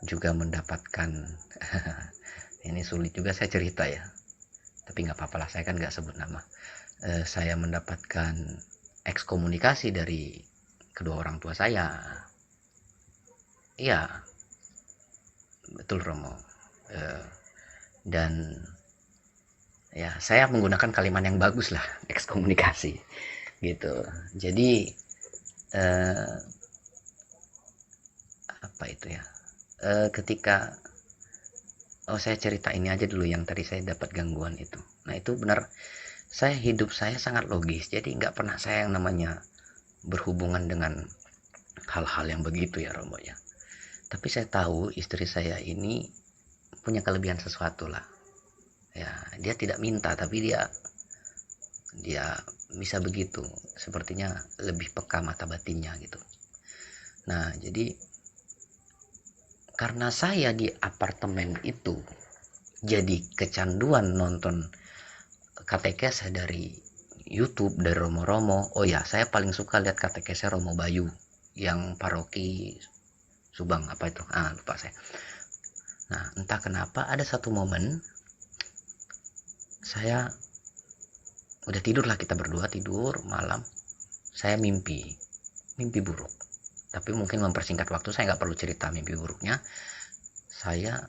juga mendapatkan ini sulit juga saya cerita ya, tapi nggak apa-apa lah, saya kan nggak sebut nama. Saya mendapatkan ekskomunikasi dari kedua orang tua saya. Iya, betul Romo. Dan ya saya menggunakan kalimat yang bagus lah, ekskomunikasi gitu. Jadi apa itu ya, ketika saya cerita ini aja dulu yang tadi saya dapat gangguan itu. Nah itu benar, hidup saya sangat logis, jadi nggak pernah saya yang namanya berhubungan dengan hal-hal yang begitu ya Romo ya. Tapi saya tahu istri saya ini punya kelebihan sesuatu lah ya, dia tidak minta tapi dia bisa begitu, sepertinya lebih peka mata batinnya gitu. Nah jadi karena saya di apartemen itu jadi kecanduan nonton katekes dari YouTube dari Romo-Romo. Oh ya, saya paling suka lihat katekesnya Romo Bayu yang paroki Subang apa itu, lupa saya. Nah entah kenapa ada satu momen saya udah tidur lah, kita berdua tidur malam, saya mimpi buruk. Tapi mungkin mempersingkat waktu, saya nggak perlu cerita mimpi buruknya. Saya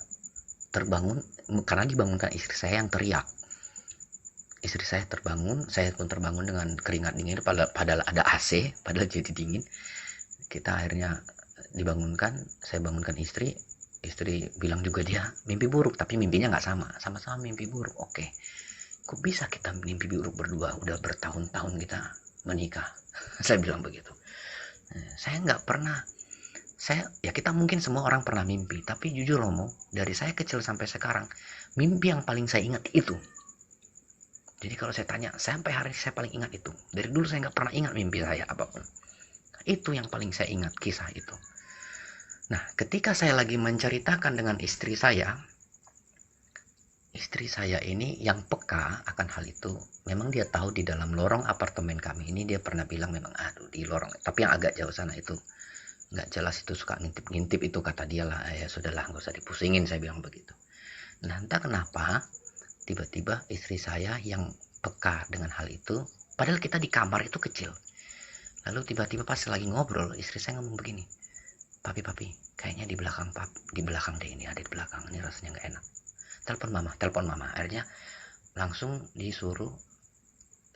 terbangun karena dibangunkan istri saya yang teriak. Istri saya terbangun, saya pun terbangun dengan keringat dingin, padahal ada AC, padahal jadi dingin. Kita akhirnya dibangunkan, saya bangunkan istri bilang juga dia mimpi buruk, tapi mimpinya nggak sama-sama mimpi buruk. Oke, kok bisa kita mimpi buruk berdua, udah bertahun-tahun kita menikah. Saya bilang begitu. Saya nggak pernah, kita mungkin semua orang pernah mimpi, tapi jujur Romo, dari saya kecil sampai sekarang, mimpi yang paling saya ingat itu. Jadi kalau saya tanya, sampai hari ini saya paling ingat itu. Dari dulu saya nggak pernah ingat mimpi saya apapun. Itu yang paling saya ingat, kisah itu. Nah, ketika saya lagi menceritakan dengan istri saya ini yang peka akan hal itu, memang dia tahu di dalam lorong apartemen kami ini, dia pernah bilang memang di lorong, tapi yang agak jauh sana itu nggak jelas, itu suka ngintip-ngintip itu, kata dia lah. Ya sudahlah, nggak usah dipusingin, saya bilang begitu. Nah entah kenapa tiba-tiba istri saya yang peka dengan hal itu, padahal kita di kamar itu kecil. Lalu tiba-tiba pas lagi ngobrol, istri saya ngomong begini, papi kayaknya di belakang deh, ini ada di belakang, ini rasanya nggak enak. Telepon mama. Akhirnya langsung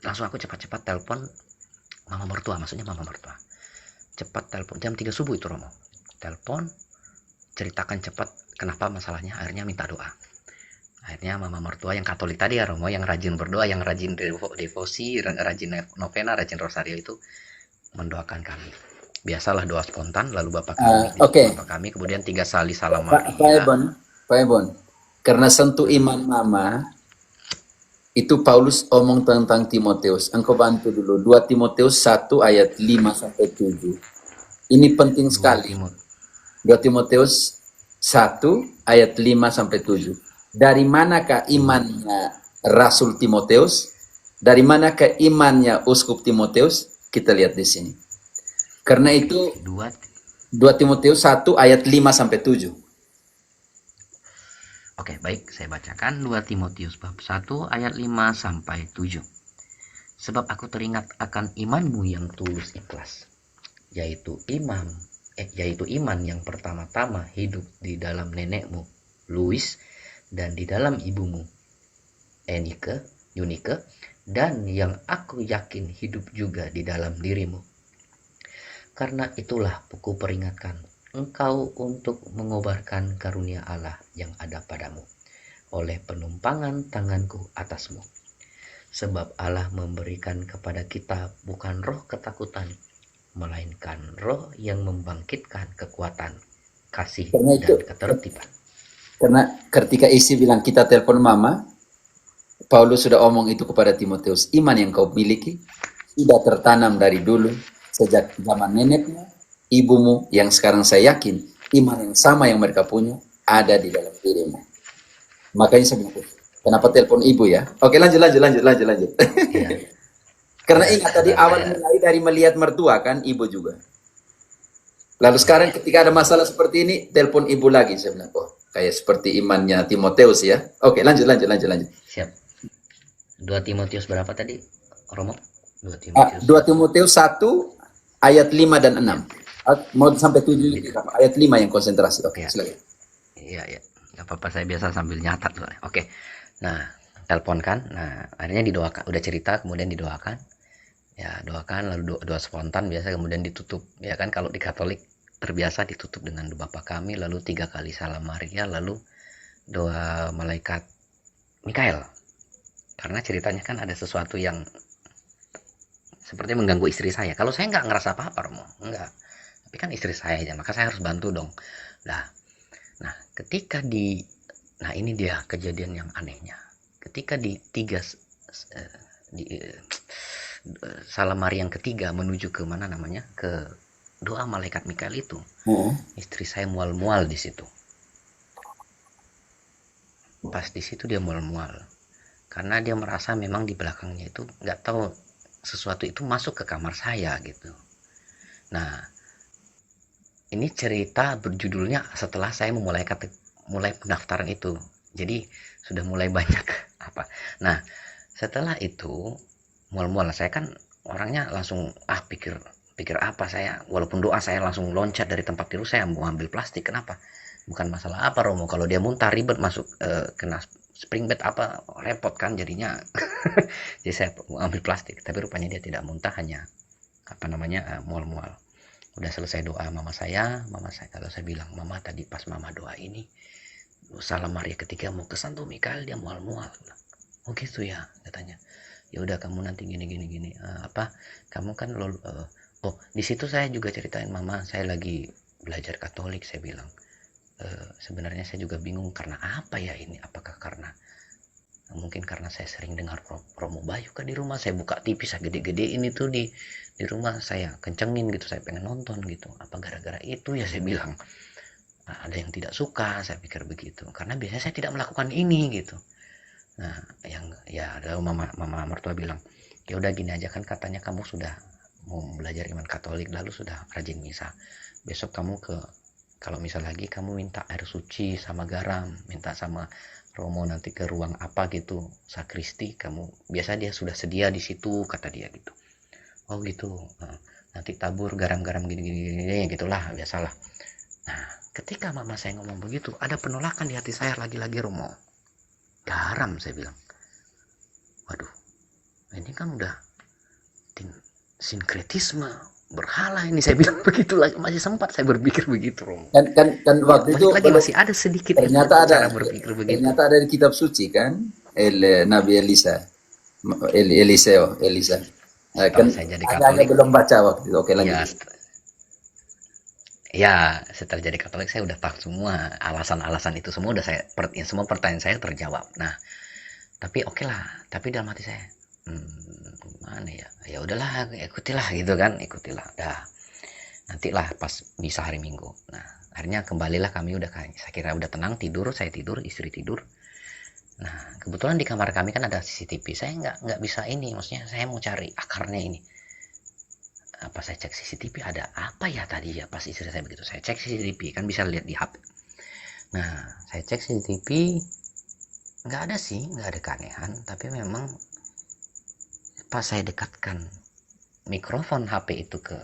aku cepat-cepat telepon mama mertua, cepat telepon jam 3 subuh itu Romo, telepon ceritakan cepat kenapa masalahnya. Akhirnya minta doa. Akhirnya mama mertua yang Katolik tadi ya Romo, yang rajin berdoa, yang rajin devosi, rajin novena, rajin rosario itu mendoakan kami. Biasalah doa spontan, lalu Bapak kami, kemudian 3 kali salam Maria. Pak Ebon, karena sentuh iman mama, itu Paulus omong tentang Timoteus. Engkau bantu dulu, 2 Timoteus 1 ayat 5-7. Ini penting sekali. 2 Timoteus 1 ayat 5-7. Dari manakah imannya Rasul Timoteus? Dari manakah imannya Uskup Timoteus? Kita lihat di sini. Karena itu 2 Timoteus 1 ayat 5-7. Oke, baik, saya bacakan 2 Timotius bab 1 ayat 5-7. Sebab aku teringat akan imanmu yang tulus ikhlas, yaitu iman yang pertama-tama hidup di dalam nenekmu Louis dan di dalam ibumu Yunike, dan yang aku yakin hidup juga di dalam dirimu. Karena itulah aku peringatkan engkau untuk mengobarkan karunia Allah yang ada padamu oleh penumpangan tanganku atasmu. Sebab Allah memberikan kepada kita bukan roh ketakutan, melainkan roh yang membangkitkan kekuatan, kasih, dan ketertiban. Karena ketika isi bilang kita telepon mama, Paulus sudah omong itu kepada Timoteus. Iman yang kau miliki sudah tertanam dari dulu, sejak zaman nenekmu, ibumu, yang sekarang saya yakin iman yang sama yang mereka punya ada di dalam dirimu. Makanya saya bilang, kenapa telepon ibu ya? Oke, lanjut. Ya. Karena Udah, ingat tadi udah awal saya mulai dari melihat mertua kan, ibu juga. Lalu sekarang ketika ada masalah seperti ini, telepon ibu lagi. Saya bilang, oh kayak seperti imannya Timoteus ya. Oke, lanjut. siap. 2 Timotius berapa tadi, Romo? 2 Ah, Timotius 2 1. Timoteus 1 ayat 5 dan 6. Ya, Mau sampai 7 di, juga, Pak. Ayat 5 yang konsentrasi. Oke, ya, silakan. iya, ya. Nggak apa-apa, saya biasa sambil nyatat soalnya. Oke. Nah, telepon kan. Nah, akhirnya didoakan. Udah cerita, kemudian didoakan. Ya, doakan, lalu doa spontan biasa, kemudian ditutup. Ya kan, kalau di Katolik terbiasa ditutup dengan doa Bapa Kami, lalu 3 kali Salam Maria, lalu doa malaikat Mikael. Karena ceritanya kan ada sesuatu yang seperti mengganggu istri saya. Kalau saya nggak ngerasa apa-apa, Romo. Enggak. Tapi kan istri saya aja, maka saya harus bantu dong. Nah, nah ketika di Nah, ini dia kejadian yang anehnya. Ketika di Salam Maria yang ketiga menuju ke mana namanya? Ke doa malaikat Mikael itu. Istri saya mual-mual di situ. Pas di situ dia mual-mual. Karena dia merasa memang di belakangnya itu nggak tahu sesuatu itu masuk ke kamar saya gitu. Nah, ini cerita berjudulnya setelah saya mulai pendaftaran itu. Jadi sudah mulai banyak apa. Nah, setelah itu mual-mual saya kan orangnya langsung pikir apa saya, walaupun doa saya langsung loncat dari tempat tidur, saya mau ambil plastik. Kenapa? Bukan masalah apa, Romo, kalau dia muntah ribet masuk kena spring bed apa, repot kan jadinya. Jadi saya mau ambil plastik, tapi rupanya dia tidak muntah, hanya apa namanya mual-mual. Udah selesai doa mama saya kalau saya bilang, mama tadi pas mama doa ini Salam Maria ketiga mau ke Santo Mikael dia mual-mual. Oh gitu ya, katanya. Ya udah kamu nanti gini apa kamu kan oh di situ saya juga ceritain, mama saya lagi belajar Katolik, saya bilang. Sebenarnya saya juga bingung karena apa ya ini, apakah karena mungkin karena saya sering dengar promo Bayu kan di rumah, saya buka TV saya gede-gede ini tuh di rumah saya kencengin gitu, saya pengen nonton gitu, apa gara-gara itu ya, saya bilang. Nah, ada yang tidak suka, saya pikir begitu, karena biasanya saya tidak melakukan ini gitu. Nah, yang ya ada mama mertua bilang, ya udah gini aja, kan katanya kamu sudah mau belajar iman Katolik lalu sudah rajin misa, besok kamu kalau misal lagi kamu minta air suci sama garam, minta sama Romo nanti ke ruang apa gitu, sakristi, kamu biasa dia sudah sedia di situ, kata dia gitu. Oh gitu. Nah, nanti tabur garam-garam gini gitulah, biasalah. Nah, ketika mama saya ngomong begitu, ada penolakan di hati saya lagi-lagi, Romo. Garam, saya bilang. Waduh, ini kan udah sinkretisme, berhala ini, saya bilang begitu lagi. Masih sempat saya berpikir begitu, Romo. Kan Ya, waktu itu balik lagi masih ada sedikit cara berpikir begitu. ternyata ada di kitab suci kan, Nabi Elisa. Kan Setelah saya jadi hanya Katolik, belum baca waktu itu. Oke, lanjut. ya ya setelah jadi Katolik saya udah tahu semua alasan-alasan itu, semua udah semua pertanyaan saya terjawab. Nah, tapi oke lah, tapi dalam hati saya gimana ya, ya udahlah ikutilah gitu kan, ikutilah dah, nantilah pas bisa hari Minggu. Nah, akhirnya kembalilah kami, udah kayak saya kira udah tenang, saya tidur, istri tidur. Nah, kebetulan di kamar kami kan ada CCTV, saya nggak bisa ini, maksudnya saya mau cari akarnya ini. Apa saya cek CCTV ada apa ya tadi ya, pas istri saya begitu, saya cek CCTV kan bisa lihat di HP. Nah, saya cek CCTV, nggak ada sih, nggak ada keanehan, tapi memang pas saya dekatkan mikrofon HP itu ke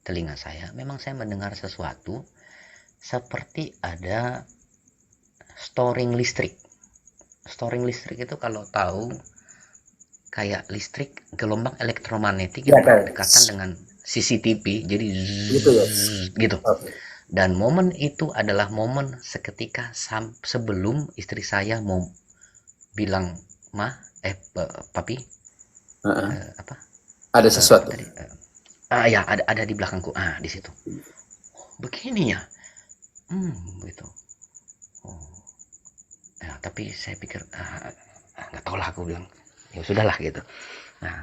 telinga saya, memang saya mendengar sesuatu seperti ada storing listrik. Storing listrik itu kalau tahu kayak listrik gelombang elektromagnetik Ya, yang kayak berdekatan dengan CCTV, jadi gitu ya. gitu. Oke. Dan momen itu adalah momen seketika sebelum istri saya mau bilang, mah papi, Heeh. apa Ada apa sesuatu. tadi, ya ada di belakangku, di situ begini ya, gitu. Oh ya, tapi saya pikir nggak tahu lah, aku bilang ya sudahlah gitu. Nah,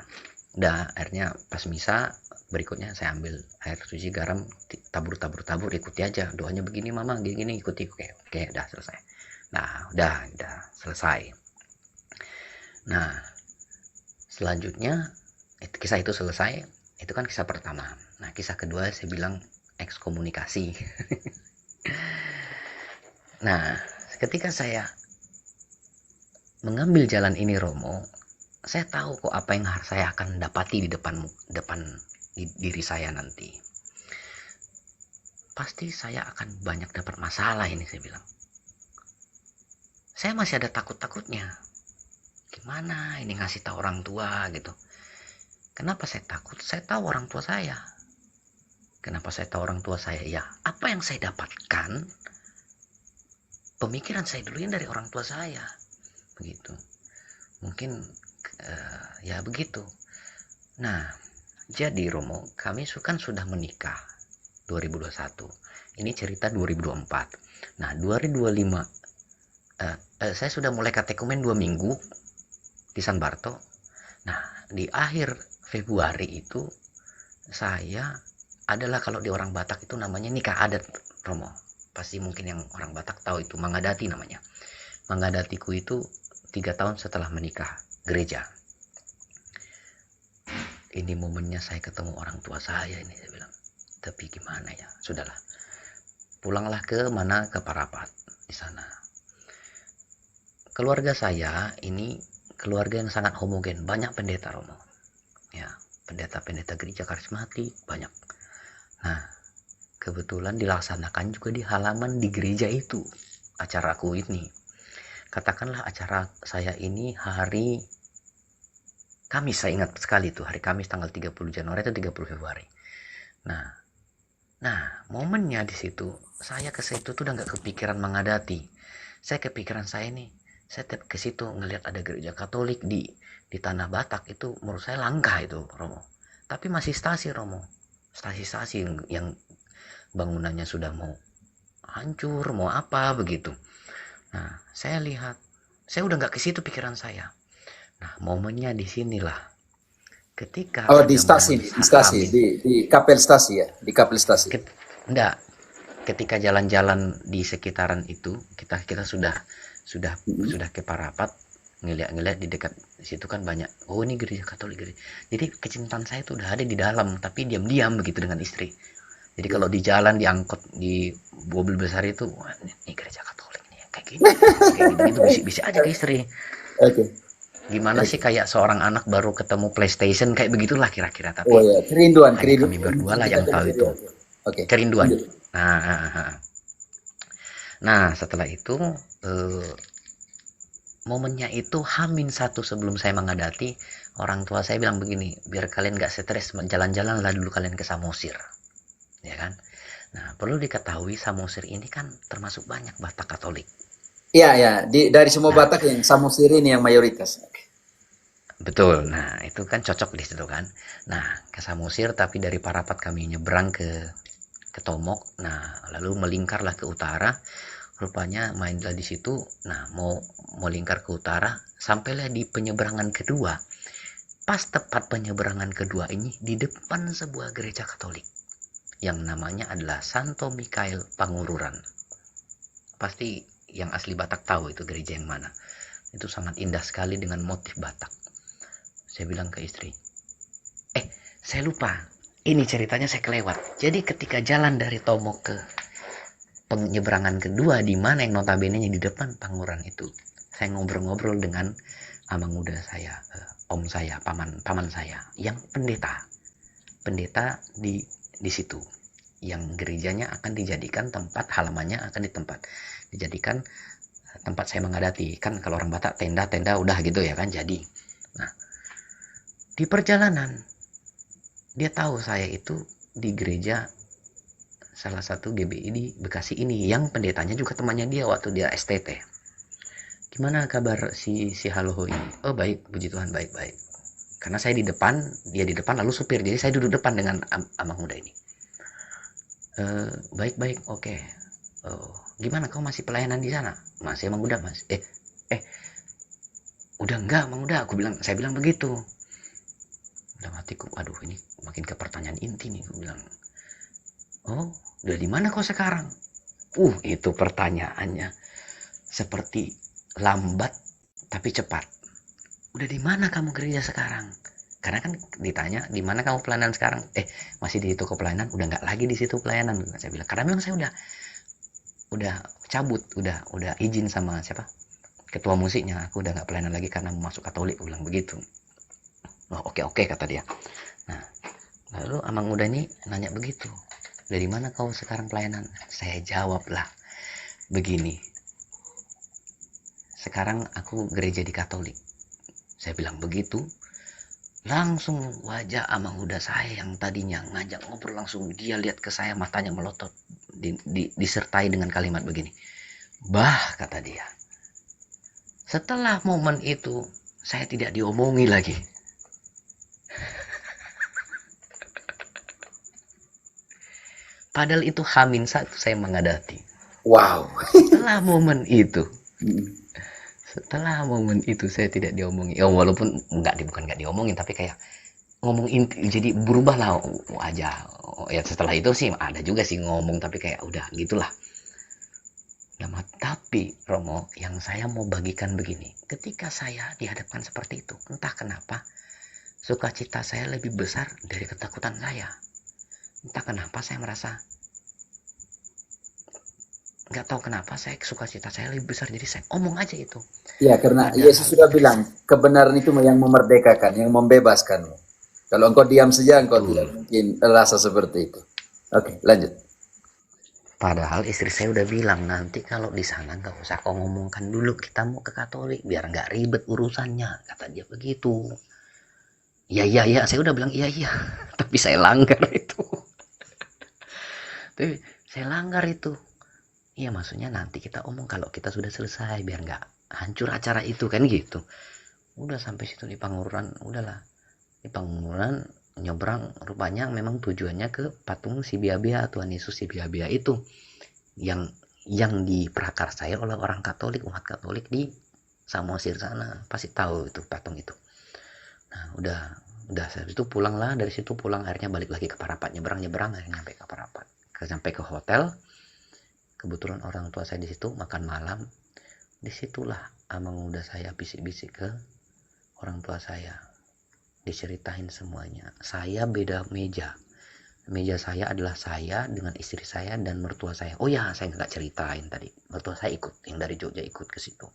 udah akhirnya pas misa berikutnya saya ambil air suci, garam, tabur ikuti aja doanya, begini mama gini ikuti. Oke udah selesai. Nah, udah selesai. Nah, selanjutnya Kisah itu selesai, itu kan kisah pertama. Nah, kisah kedua saya bilang ekskomunikasi. Nah, ketika saya mengambil jalan ini Romo, saya tahu kok apa yang saya akan dapati di depan diri saya nanti. Pasti saya akan banyak dapat masalah ini, saya bilang. Saya masih ada takut-takutnya. Gimana ini ngasih tahu orang tua gitu. Kenapa saya takut? Saya tahu orang tua saya. Kenapa saya tahu orang tua saya? Ya, apa yang saya dapatkan, pemikiran saya dulu yang dari orang tua saya. Begitu. Mungkin ya begitu. Nah, jadi Romo, kami kan sudah menikah 2021. Ini cerita 2024. Nah, 2025 saya sudah mulai katekumen 2 minggu di San Barto. Nah, di akhir Februari itu saya adalah, kalau di orang Batak itu namanya nikah adat Romo. Pasti mungkin yang orang Batak tahu itu mangadati namanya. Mangadatiku itu 3 tahun setelah menikah gereja. Ini momennya saya ketemu orang tua saya ini, saya bilang. Tapi gimana ya, sudahlah. Pulanglah ke Parapat di sana. Keluarga saya ini keluarga yang sangat homogen, banyak pendeta Romo. Ya, pendeta-pendeta gereja karismatik banyak. Nah, kebetulan dilaksanakan juga di halaman di gereja itu acaraku ini. Katakanlah acara saya ini hari Kamis, saya ingat sekali tuh, hari Kamis tanggal 30 Januari atau 30 Februari. Nah, momennya di situ saya ke situ tuh udah nggak kepikiran mengadati. Saya kepikiran saya nih, saya ke situ ngelihat ada gereja Katolik di tanah Batak, itu menurut saya langka itu Romo. Tapi masih stasi Romo, stasi yang bangunannya sudah mau hancur, mau apa begitu. Nah, saya lihat, saya udah nggak ke situ pikiran saya. Nah, momennya di sinilah, ketika Oh, ada di stasi, momen di stasi, Sakramen. di kapel stasi ya, di kapel stasi. Enggak, ketika jalan-jalan di sekitaran itu, kita sudah ke Parapat, ngeliat di dekat situ kan banyak, oh ini gereja Katolik gereja. Jadi kecintaan saya itu udah ada di dalam, tapi diam-diam begitu dengan istri. Jadi kalau di jalan, diangkut di mobil besar itu, wah, ini gereja Katolik nih, kayak gini, kayak gitu, bisik-bisik aja ke istri. Oke. Gimana sih, kayak seorang anak baru ketemu PlayStation, kayak begitulah kira-kira. Oh Tapi ya, kerinduan, hanya kerinduan. kami berdua lah yang Kita tahu itu. Oke. Kerinduan. Lanjut. Nah, setelah itu momennya itu H-1 sebelum saya mengadati, orang tua saya bilang begini, biar kalian gak stres, jalan-jalan lah dulu kalian ke Samosir, ya kan. Nah, perlu diketahui Samosir ini kan termasuk banyak Batak Katolik. Iya, ya, dari semua Nah, Batak yang Samosir ini yang mayoritas. betul. Nah, itu kan cocok di situ kan. Nah, ke Samosir, tapi dari Parapat kami nyebrang ke Tomok. Nah, lalu melingkarlah ke utara. Rupanya mainlah di situ. Nah, mau lingkar ke utara, sampailah di penyeberangan kedua. Pas tepat penyeberangan kedua ini, di depan sebuah gereja Katolik yang namanya adalah Santo Mikael Pangururan. Pasti yang asli Batak tahu itu gereja yang mana. Itu sangat indah sekali dengan motif Batak. Saya bilang ke istri, saya lupa, ini ceritanya saya kelewat. Jadi ketika jalan dari Tomok ke penyeberangan kedua, di mana yang notabene di depan Panguran itu, saya ngobrol-ngobrol dengan abang muda saya, om saya, paman saya, yang pendeta di situ, yang gerejanya akan dijadikan tempat, halamannya akan dijadikan tempat saya mengadati. Kan kalau orang Batak tenda udah gitu ya kan, jadi. Nah, di perjalanan dia tahu saya itu di gereja salah satu GBI di Bekasi ini, yang pendetanya juga temannya dia waktu dia STT. Gimana kabar si Haloho ini? Oh baik, puji Tuhan, baik. Karena saya di depan, dia di depan, lalu supir, jadi saya duduk depan dengan abang muda ini. Baik, oke. Gimana, kau masih pelayanan di sana? Masih, abang muda, mas. Udah enggak, abang muda, saya bilang begitu. Dalam hatiku, aduh ini makin ke pertanyaan inti nih, aku bilang. Oh, udah di mana kau sekarang? Itu pertanyaannya seperti lambat tapi cepat. Udah di mana kamu gereja sekarang? Karena kan ditanya, di mana kamu pelayanan sekarang? Masih di toko pelayanan. Udah nggak lagi di situ pelayanan. Saya bilang, karena memang saya udah cabut, udah izin sama siapa? Ketua musiknya. Aku udah nggak pelayanan lagi karena mau masuk Katolik. Aku bilang begitu. Oh, oke kata dia. Nah, lalu Amang Uda ini nanya begitu. Dari mana kau sekarang pelayanan? Saya jawab lah begini. Sekarang aku gereja di Katolik. Saya bilang begitu. Langsung wajah Amang Uda saya yang tadinya ngajak ngobrol, langsung dia lihat ke saya, matanya melotot, disertai dengan kalimat begini. Bah, kata dia. Setelah momen itu, saya tidak diomongi lagi. Padahal itu H-1 saya menghadapi. Wow. Setelah momen itu, Mm. saya tidak diomongi. Walaupun bukan nggak diomongin, tapi kayak ngomong inti, jadi berubah lah aja. Ya setelah itu sih ada juga sih ngomong, tapi kayak udah gitulah. Nah, tapi Romo, yang saya mau bagikan begini, ketika saya dihadapkan seperti itu, entah kenapa sukacita saya lebih besar dari ketakutan saya. Entah kenapa saya merasa, nggak tahu kenapa saya sukacita saya lebih besar, jadi saya omong aja itu. Ya, karena Padahal Yesus sudah bilang, kebenaran itu yang memerdekakan, yang membebaskanmu. Kalau engkau diam saja, engkau betul. tidak mungkin rasa seperti itu. Oke, lanjut. Padahal istri saya udah bilang, nanti kalau di sana nggak usah kau ngomongkan dulu, kita mau ke Katolik biar nggak ribet urusannya, kata dia begitu. Iya, saya udah bilang iya, tapi saya langgar itu. Tapi saya langgar itu. Iya, maksudnya nanti kita omong kalau kita sudah selesai, biar nggak hancur acara itu kan gitu. Udah sampai situ di Pangururan, udahlah. Di Pangururan nyebrang, rupanya memang tujuannya ke patung si Bia-Bia, Tuhan Yesus si Bia-Bia itu. Yang diprakarsai oleh orang Katolik, umat Katolik di Samosir sana. Pasti tahu itu patung itu. Nah, udah itu pulang lah, dari situ pulang, akhirnya balik lagi ke Parapat, nyebrang akhirnya sampai ke Parapat, sampai ke hotel. Kebetulan orang tua saya di situ makan malam. Disitulah Amang Uda saya bisik-bisik ke orang tua saya, diceritain semuanya. Saya beda meja saya adalah saya dengan istri saya dan mertua saya. Oh ya, saya nggak ceritain tadi, mertua saya ikut, yang dari Jogja ikut ke situ.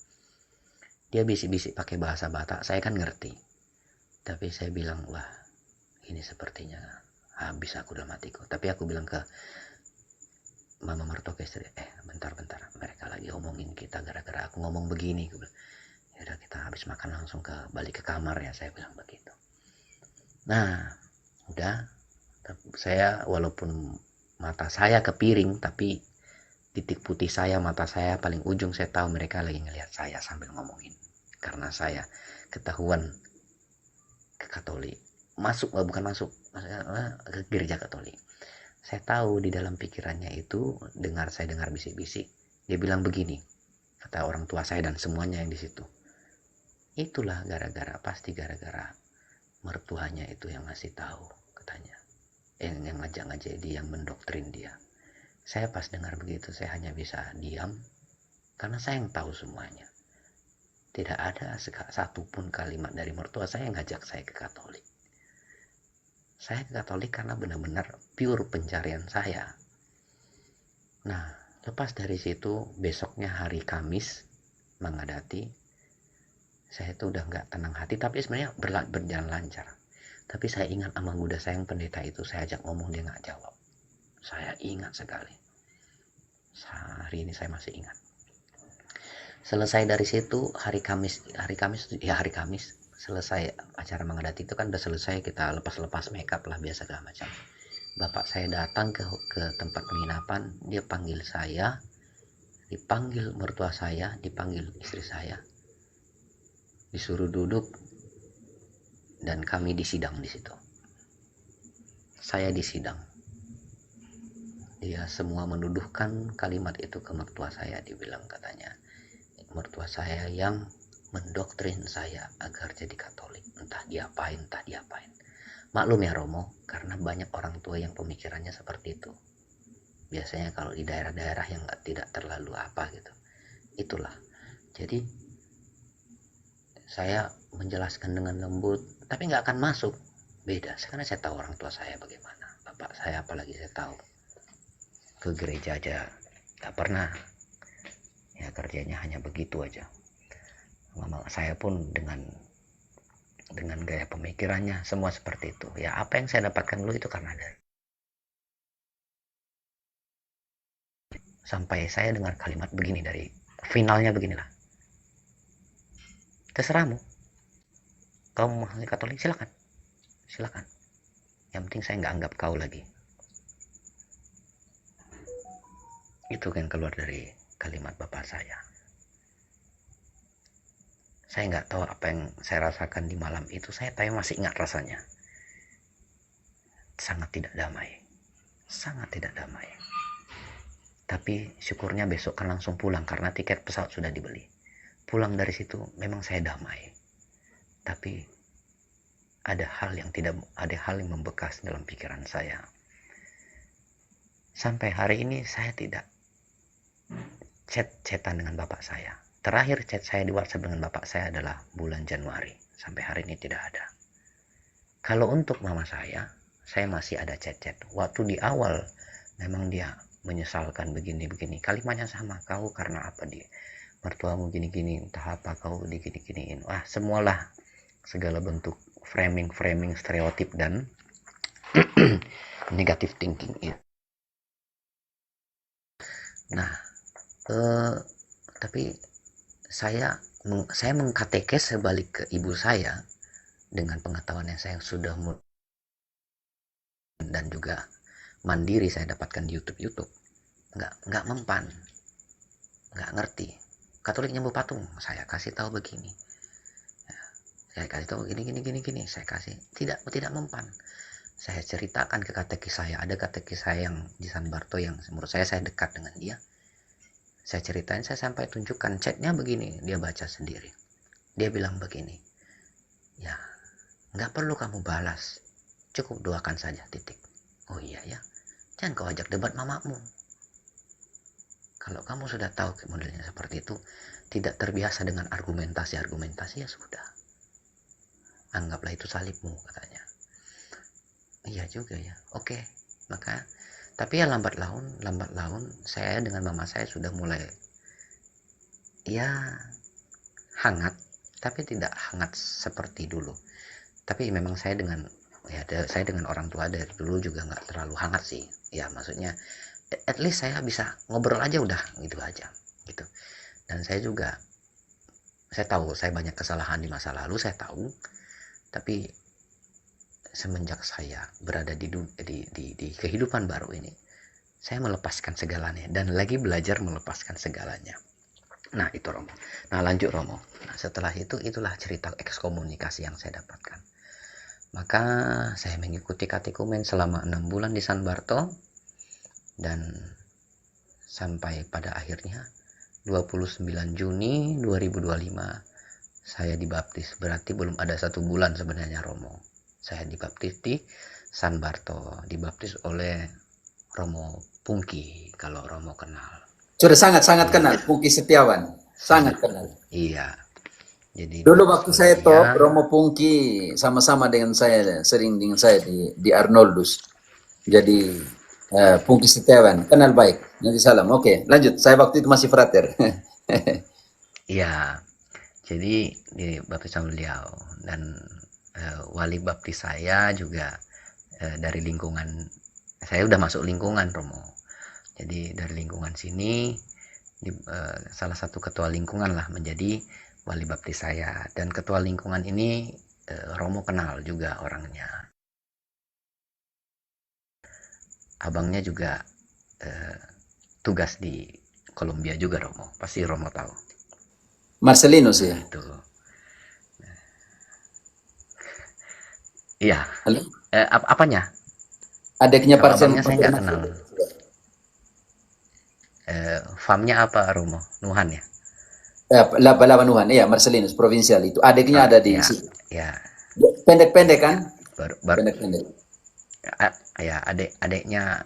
Dia bisik-bisik pakai bahasa Batak, saya kan ngerti. Tapi saya bilang, wah ini sepertinya habis aku dalam hatiku. Tapi aku bilang ke mama mertua ke istri, bentar, mereka lagi ngomongin kita gara-gara aku ngomong begini. Yaudah, kita habis makan langsung balik ke kamar ya, saya bilang begitu. Nah, udah, saya walaupun mata saya ke piring, tapi titik putih saya, mata saya paling ujung, saya tahu mereka lagi ngelihat saya sambil ngomongin. Karena saya ketahuan ke Katolik, bukan masuk, ke gereja Katolik. Saya tahu di dalam pikirannya itu, saya dengar bisik-bisik, dia bilang begini, kata orang tua saya dan semuanya yang di situ. Itulah pasti gara-gara mertuanya itu yang ngasih tahu, katanya. Yang ngajak-ngajak dia, yang mendoktrin dia. Saya pas dengar begitu, saya hanya bisa diam, karena saya yang tahu semuanya. Tidak ada satupun kalimat dari mertua saya yang ngajak saya ke Katolik. Saya ke Katolik karena benar-benar pure pencarian saya. Nah, lepas dari situ, besoknya hari Kamis menghadati, saya itu udah nggak tenang hati, tapi sebenarnya berjalan lancar. Tapi saya ingat Amang Uda saya yang pendeta itu, saya ajak ngomong, dia nggak jawab. Saya ingat sekali. Hari ini saya masih ingat. Selesai dari situ, hari Kamis selesai acara menghadati itu kan udah selesai, kita lepas makeup lah, biasa segala macam. Bapak saya datang ke tempat penginapan, dia panggil saya, dipanggil mertua saya, dipanggil istri saya, disuruh duduk, dan kami disidang di situ. Saya disidang. Dia semua menuduhkan kalimat itu ke mertua saya, dibilang katanya mertua saya yang mendoktrin saya agar jadi Katolik, entah diapain. Maklum ya Romo, karena banyak orang tua yang pemikirannya seperti itu. Biasanya kalau di daerah-daerah yang tidak terlalu apa gitu, itulah. Jadi saya menjelaskan dengan lembut, tapi nggak akan masuk. Beda, karena saya tahu orang tua saya bagaimana, bapak saya apalagi saya tahu. Ke gereja aja nggak pernah, ya kerjanya hanya begitu aja. Mama saya pun dengan gaya pemikirannya semua seperti itu. Ya apa yang saya dapatkan dulu itu karena dari sampai saya dengar kalimat begini dari finalnya beginilah. Terserahmu, kamu memahami Katolik silakan, silakan. Yang penting saya nggak anggap kau lagi. Itu kan keluar dari kalimat bapak saya. Saya nggak tahu apa yang saya rasakan di malam itu. Saya tapi masih ingat rasanya. Sangat tidak damai. Sangat tidak damai. Tapi syukurnya besok kan langsung pulang karena tiket pesawat sudah dibeli. Pulang dari situ memang saya damai. Tapi ada hal yang membekas dalam pikiran saya. Sampai hari ini saya tidak chat-chatan dengan bapak saya. Terakhir chat saya di WhatsApp dengan bapak saya adalah bulan Januari. Sampai hari ini tidak ada. Kalau untuk mama saya masih ada chat-chat. Waktu di awal memang dia menyesalkan begini-begini. Kalimatnya sama, kau karena apa dia? Mertuamu gini-gini, entah apa kau digini-giniin. Wah, semualah segala bentuk framing stereotip dan negative thinking itu. Nah, tapi saya mengkatekes sebalik ke ibu saya dengan pengetahuan yang saya sudah dan juga mandiri saya dapatkan di YouTube. Nggak mempan, nggak ngerti. Katolik nyembuh patung, saya kasih tahu begini. Saya kasih tahu gini, saya kasih tidak mempan. Saya ceritakan ke katekis saya, ada katekis saya yang di San Barto yang menurut saya dekat dengan dia. Saya ceritain, saya sampai tunjukkan chatnya begini, dia baca sendiri. Dia bilang begini, ya nggak perlu kamu balas, cukup doakan saja, titik. Oh iya ya, jangan kau ajak debat mamamu. Kalau kamu sudah tahu modelnya seperti itu, tidak terbiasa dengan argumentasi ya sudah. Anggaplah itu salibmu, katanya. Iya juga ya, oke. Maka tapi ya lambat laun saya dengan mama saya sudah mulai ya hangat, tapi tidak hangat seperti dulu. Tapi memang saya dengan orang tua dari dulu juga nggak terlalu hangat sih. Ya maksudnya at least saya bisa ngobrol aja udah gitu aja gitu. Dan saya tahu saya banyak kesalahan di masa lalu, saya tahu. Tapi semenjak saya berada di kehidupan baru ini, saya melepaskan segalanya dan lagi belajar melepaskan segalanya. Nah itu Romo. Nah lanjut Romo. Nah, setelah itulah cerita ekskomunikasi yang saya dapatkan. Maka saya mengikuti katekumen selama 6 bulan di San Barto dan sampai pada akhirnya 29 Juni 2025 saya dibaptis. Berarti belum ada 1 bulan sebenarnya Romo. Saya dibaptis di San Barto, dibaptis oleh Romo Pungki, kalau Romo kenal. Sudah sangat kenal, Pungki Setiawan. Sangat kenal. Iya. Jadi dulu waktu saya top, Romo Pungki sama-sama dengan saya, sering dengan saya di Arnoldus. Jadi Pungki Setiawan, kenal baik. Nanti salam. Oke, lanjut. Saya waktu itu masih frater. Iya. Jadi dibaptis sama beliau dan wali baptis saya juga dari lingkungan, saya udah masuk lingkungan Romo. Jadi dari lingkungan sini salah satu ketua lingkungan lah menjadi wali baptis saya, dan ketua lingkungan ini Romo kenal juga orangnya. Abangnya juga tugas di Kolombia juga Romo, pasti Romo tahu. Marcelinus ya. Itu. Iya. Apanya? Adiknya Abangnya saya nggak kenal. Famnya apa Romo? Nuhan ya? Balawan Nuhan, iya Marcelinus provinsial itu. Adiknya ada di situ. Ya. Pendek-pendek kan? Baru Pendek-pendek. Ya adiknya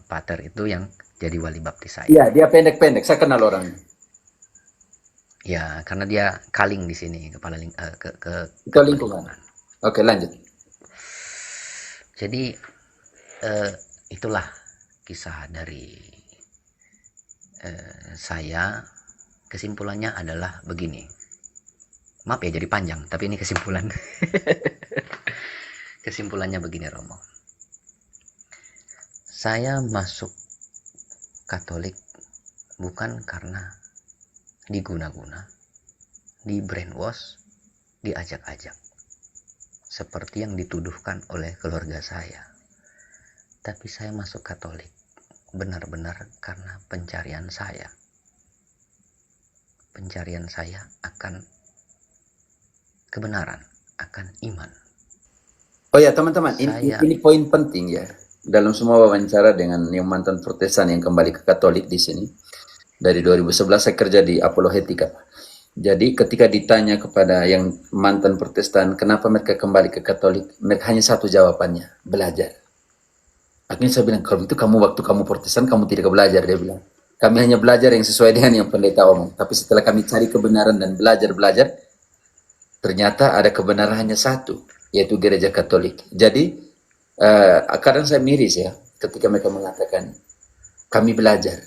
Pater itu yang jadi wali baptis saya. Iya, dia pendek-pendek. Saya kenal orangnya. Ya, karena dia kaling di sini, kepala Itu kepala lingkungan. lingkungan. Oke, lanjut. Jadi itulah kisah dari saya. Kesimpulannya adalah begini. Maaf ya jadi panjang, tapi ini kesimpulan. Kesimpulannya begini, Romo. Saya masuk Katolik bukan karena diguna-guna, di brainwash, diajak-ajak, seperti yang dituduhkan oleh keluarga saya. Tapi saya masuk Katolik benar-benar karena pencarian saya. Pencarian saya akan kebenaran, akan iman. Oh ya teman-teman, Saya ini poin penting ya dalam semua wawancara dengan yang mantan Protestan yang kembali ke Katolik di sini. Dari 2011 saya kerja di Apologetika. Jadi ketika ditanya kepada yang mantan Protestan kenapa mereka kembali ke Katolik, mereka hanya satu jawabannya, belajar. Akhirnya saya bilang, kalau itu waktu kamu Protestan kamu tidak belajar, dia bilang. Kami hanya belajar yang sesuai dengan yang pendeta omong. Tapi setelah kami cari kebenaran dan belajar, ternyata ada kebenaran hanya satu, yaitu gereja Katolik. Jadi kadang saya miris ya ketika mereka mengatakan kami belajar.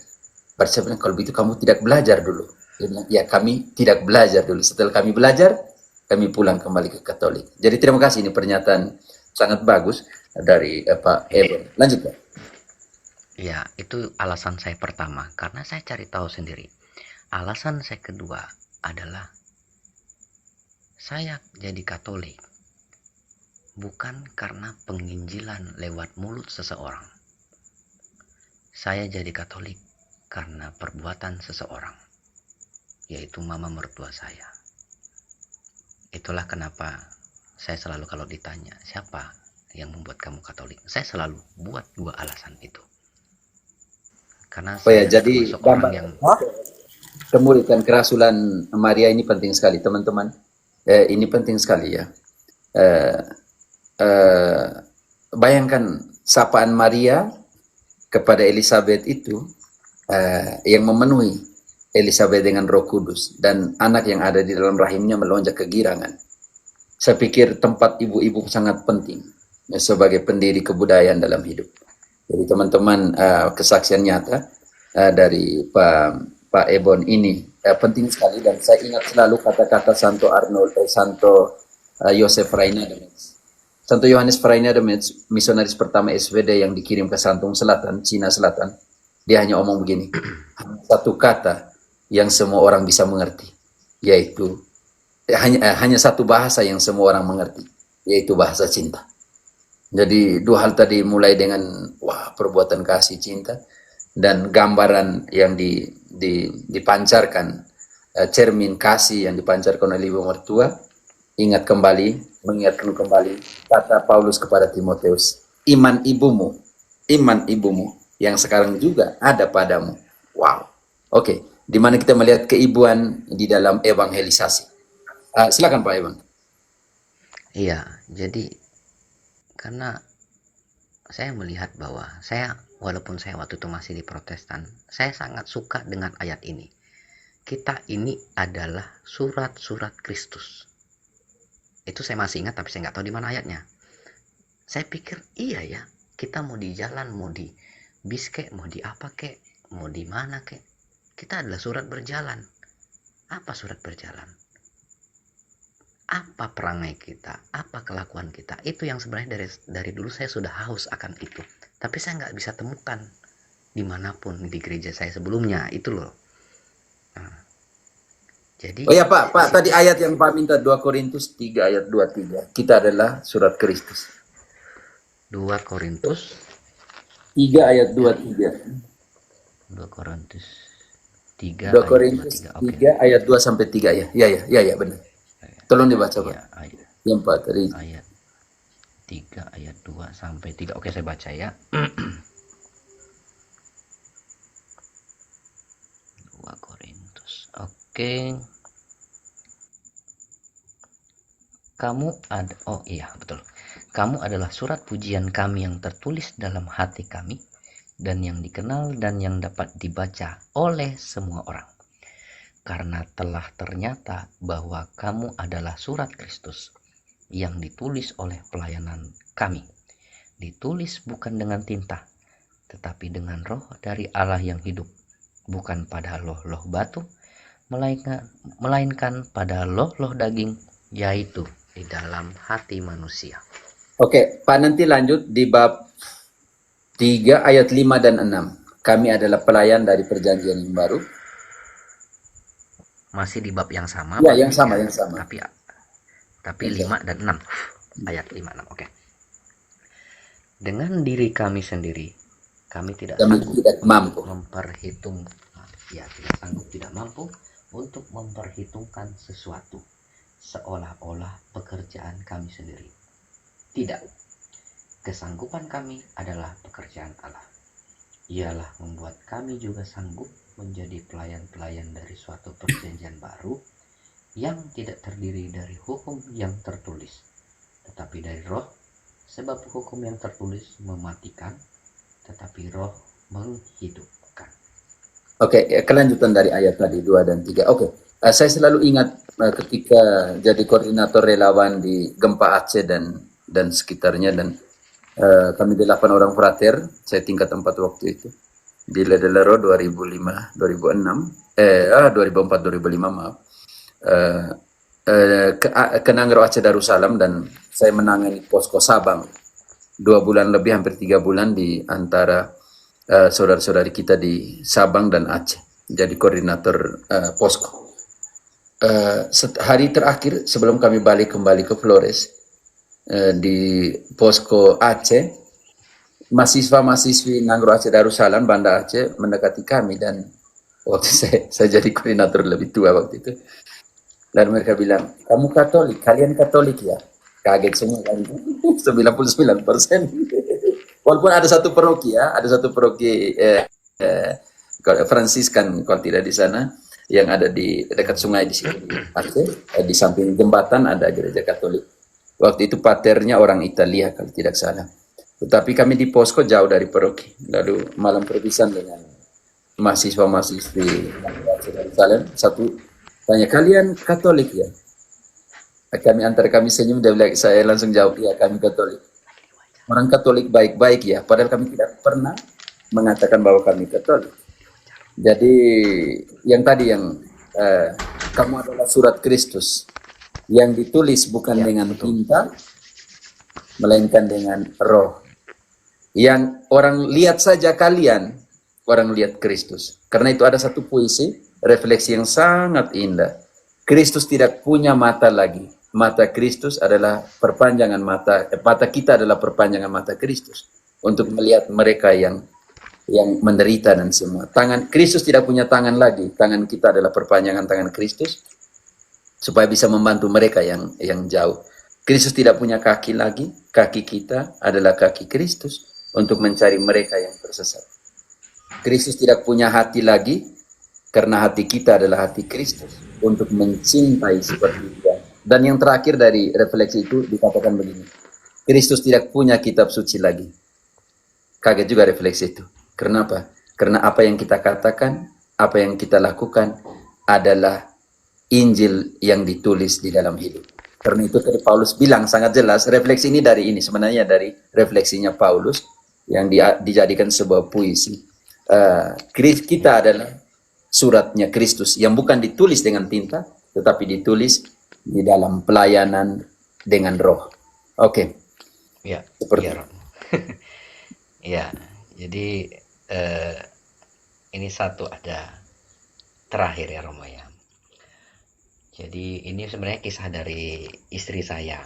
Berarti saya bilang, kalau begitu kamu tidak belajar dulu. Dia bilang, ya kami tidak belajar dulu. Setelah kami belajar, kami pulang kembali ke Katolik. Jadi terima kasih, ini pernyataan sangat bagus dari Pak Ebon. Lanjut Pak. Ya, itu alasan saya pertama, karena saya cari tahu sendiri. Alasan saya kedua adalah saya jadi Katolik bukan karena penginjilan lewat mulut seseorang. Saya jadi Katolik karena perbuatan seseorang, yaitu mama mertua saya. Itulah kenapa saya selalu kalau ditanya, siapa yang membuat kamu Katolik? Saya selalu buat dua alasan itu. Karena Oh ya, saya jadi termasuk orang yang kemuliaan kerasulan Maria ini penting sekali teman-teman. Ini penting sekali ya. Eh, eh, Bayangkan sapaan Maria kepada Elizabeth itu yang memenuhi Elizabeth dengan Roh Kudus dan anak yang ada di dalam rahimnya melonjak kegirangan. Saya pikir tempat ibu-ibu sangat penting ya, sebagai pendiri kebudayaan dalam hidup. Jadi teman-teman, kesaksian nyata dari Pak Ebon ini penting sekali, dan saya ingat selalu kata-kata Santo Yosef Rainademets. Santo Yohanes Rainademets, misionaris pertama SWD yang dikirim ke Santung Selatan, Cina Selatan. Dia hanya omong begini, satu kata yang semua orang bisa mengerti, yaitu hanya satu bahasa yang semua orang mengerti, yaitu bahasa cinta. Jadi dua hal tadi, mulai dengan perbuatan kasih cinta dan gambaran yang dipancarkan, cermin kasih yang dipancarkan oleh ibu mertua. Mengingatkan kembali kata Paulus kepada Timoteus, iman ibumu yang sekarang juga ada padamu. Wow. Oke, di mana kita melihat keibuan di dalam evangelisasi. Silakan Pak Evan. Iya, jadi karena saya melihat bahwa walaupun saya waktu itu masih di Protestan, saya sangat suka dengan ayat ini. Kita ini adalah surat-surat Kristus. Itu saya masih ingat, tapi saya nggak tahu di mana ayatnya. Saya pikir iya ya, kita mau di jalan, mau di bis kek, mau di apa kek, mau di mana kek, kita adalah surat berjalan. Apa surat berjalan? Apa perangai kita, apa kelakuan kita? Itu yang sebenarnya dari dulu saya sudah haus akan itu, tapi saya nggak bisa temukan dimanapun di gereja saya sebelumnya itu loh. Jadi Oh ya Pak, tadi ayat yang Pak minta 2 Korintus 3 ayat 23. Kita adalah surat Kristus. 2 Korintus 3 ayat 23. 2 Korintus 3 2 ayat Korintus 23. 3 ayat 2 sampai 3 ya. Ya benar. Tolong dibaca Pak. Ya, ayat Yang Pak tadi. ayat 3 ayat 2 sampai 3. Oke, saya baca ya. 2 Korintus. Oke. Kamu adalah surat pujian kami yang tertulis dalam hati kami dan yang dikenal dan yang dapat dibaca oleh semua orang. karena telah ternyata bahwa kamu adalah surat Kristus yang ditulis oleh pelayanan kami. Ditulis bukan dengan tinta, tetapi dengan roh dari Allah yang hidup, bukan pada loh-loh batu, melainkan pada loh-loh daging, yaitu di dalam hati manusia. Oke, Pak nanti lanjut di bab 3 ayat 5 dan 6. Kami adalah pelayan dari perjanjian yang baru. Masih di bab yang sama, Ya, Pak? yang sama, yang sama. Tapi Oke. 5 dan 6. Ayat 5 6. Oke. Dengan diri kami sendiri, kami tidak Kami sanggup tidak mampu. tidak sanggup, tidak mampu untuk memperhitungkan sesuatu seolah-olah pekerjaan kami sendiri. Tidak. Kesanggupan kami adalah pekerjaan Allah. Ialah membuat kami juga sanggup menjadi pelayan-pelayan dari suatu perjanjian baru yang tidak terdiri dari hukum yang tertulis, tetapi dari roh, sebab hukum yang tertulis mematikan, tetapi roh menghidupkan. Oke, kelanjutan dari ayat tadi 2 dan 3. Oke, saya selalu ingat ketika jadi koordinator relawan di gempa Aceh dan sekitarnya, dan kami 8 orang frater, saya tingkat 4 waktu itu di Ledelero 2005, 2006, 2004, 2005 maaf. Ke Nangro Aceh Darussalam, dan saya menangani posko Sabang 2 bulan lebih, hampir 3 bulan di antara saudara-saudari kita di Sabang dan Aceh, jadi koordinator posko. Hari terakhir sebelum kami kembali ke Flores, di posko Aceh, mahasiswa-mahasiswi Nangro Aceh Darussalam Banda Aceh mendekati kami, dan waktu saya jadi koordinator lebih tua waktu itu, dan mereka bilang, kamu Katolik, kalian Katolik ya? Kaget semua kan, 99%. Walaupun ada satu paroki Fransiskan kalau tidak di sana, yang ada di dekat sungai di sini di Aceh, di samping jembatan ada gereja Katolik. Waktu itu paternya orang Italia kalau tidak salah. Tetapi kami di posko jauh dari paroki. Lalu malam perpisahan dengan mahasiswa-mahasiswi Yerusalem, satu tanya, kalian Katolik ya? Kami senyum, dia bilang, saya langsung jawab, ya kami Katolik. Orang Katolik baik-baik ya, padahal kami tidak pernah mengatakan bahwa kami Katolik. Jadi yang tadi kamu adalah surat Kristus yang ditulis bukan dengan tinta, melainkan dengan roh. Yang orang lihat saja kalian, orang lihat Kristus. Karena itu ada satu puisi, refleksi yang sangat indah. Kristus tidak punya mata lagi. Mata Kristus adalah perpanjangan mata kita adalah perpanjangan mata Kristus untuk melihat mereka yang menderita dan semua. Tangan Kristus tidak punya tangan lagi. Tangan kita adalah perpanjangan tangan Kristus supaya bisa membantu mereka yang jauh. Kristus tidak punya kaki lagi. Kaki kita adalah kaki Kristus untuk mencari mereka yang tersesat. Kristus tidak punya hati lagi karena hati kita adalah hati Kristus untuk mencintai seperti Dia. Dan yang terakhir dari refleksi itu dikatakan begini, Kristus tidak punya kitab suci lagi. Kaget juga refleksi itu. Kenapa? Karena apa yang kita katakan, apa yang kita lakukan adalah Injil yang ditulis di dalam hidup. Karena itu tadi Paulus bilang sangat jelas, refleksi ini sebenarnya dari refleksinya Paulus yang dijadikan sebuah puisi. Kita adalah suratnya Kristus yang bukan ditulis dengan tinta, tetapi ditulis di dalam pelayanan dengan roh. Oke. Ya, Seperti ya, Rom. Ya, jadi ini satu ada terakhir ya, Romo ya. Jadi ini sebenarnya kisah dari istri saya.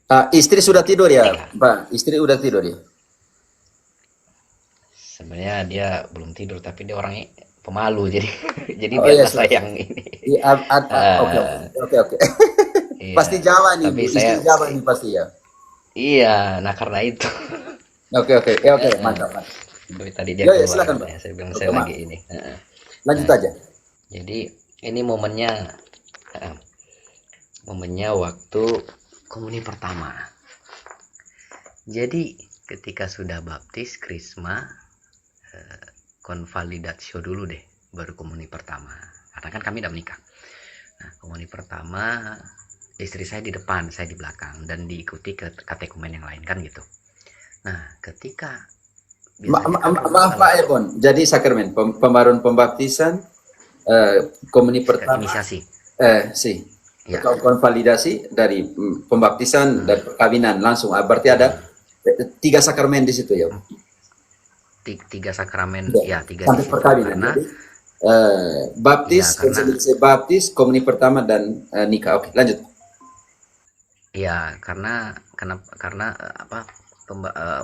Istri sudah tidur ya, Iya. Pak? Istri udah tidur ya? Sebenarnya dia belum tidur, tapi dia orangnya pemalu, jadi Oh biarlah iya, saya yang ini. Oke. Iya, Pasti Jawa nih, tapi Bu. Istri Jawa nih pasti ya. iya, nah karena itu Oke, mantap. dari tadi dia Ya, keluar, silakan, Pak. ya, saya bilang Oke, saya Mak. lagi ini. Lanjut Nah, aja. jadi ini momennya waktu komuni pertama. Jadi ketika sudah baptis, krisma, konvalidatio dulu deh, baru komuni pertama. karena kan kami udah menikah. Nah, komuni pertama istri saya di depan, saya di belakang, dan diikuti ke katekumen yang lain kan gitu. Nah, ketika biasanya kan Romo Maaf kalau Pak Ebon, jadi sakramen pembaruan pembaptisan, komuni pertama, inisiasi, sih, ya, konvalidasi dari pembaptisan dan perkawinan langsung. Berarti ada 3 sakramen di situ ya. tiga sakramen, Iya, ya tiga di sampai situ, perkawinan. karena Jadi baptis, ya karena konsolidasi baptis, komuni pertama dan nikah. Oke, lanjut. ya karena apa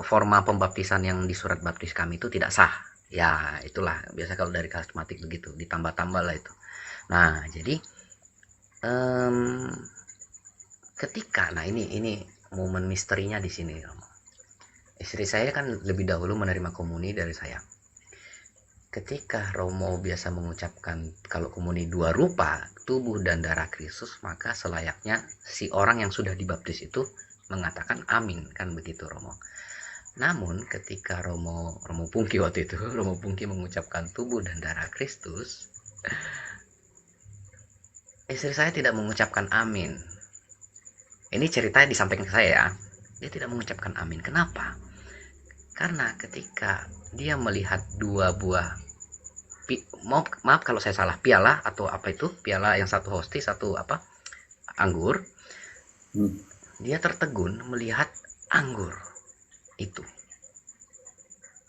forma pembaptisan yang di surat baptis kami itu tidak sah. Ya, itulah biasa kalau dari karismatik begitu, ditambah-tambah lah itu. Nah, jadi em, ketika, nah ini momen misterinya di sini. Istri saya kan lebih dahulu menerima komuni dari saya. Ketika Romo biasa mengucapkan kalau komuni dua rupa, tubuh dan darah Kristus, maka selayaknya si orang yang sudah dibaptis itu mengatakan amin, kan begitu Romo. Namun ketika Romo Pungki waktu itu, Romo Pungki mengucapkan tubuh dan darah Kristus, istri saya tidak mengucapkan amin. Ini ceritanya disampaikan ke saya ya. Dia tidak mengucapkan amin. Kenapa? Karena ketika dia melihat dua buah, maaf kalau saya salah, piala atau apa itu, piala yang satu hosti, satu apa, anggur, dia tertegun melihat anggur itu.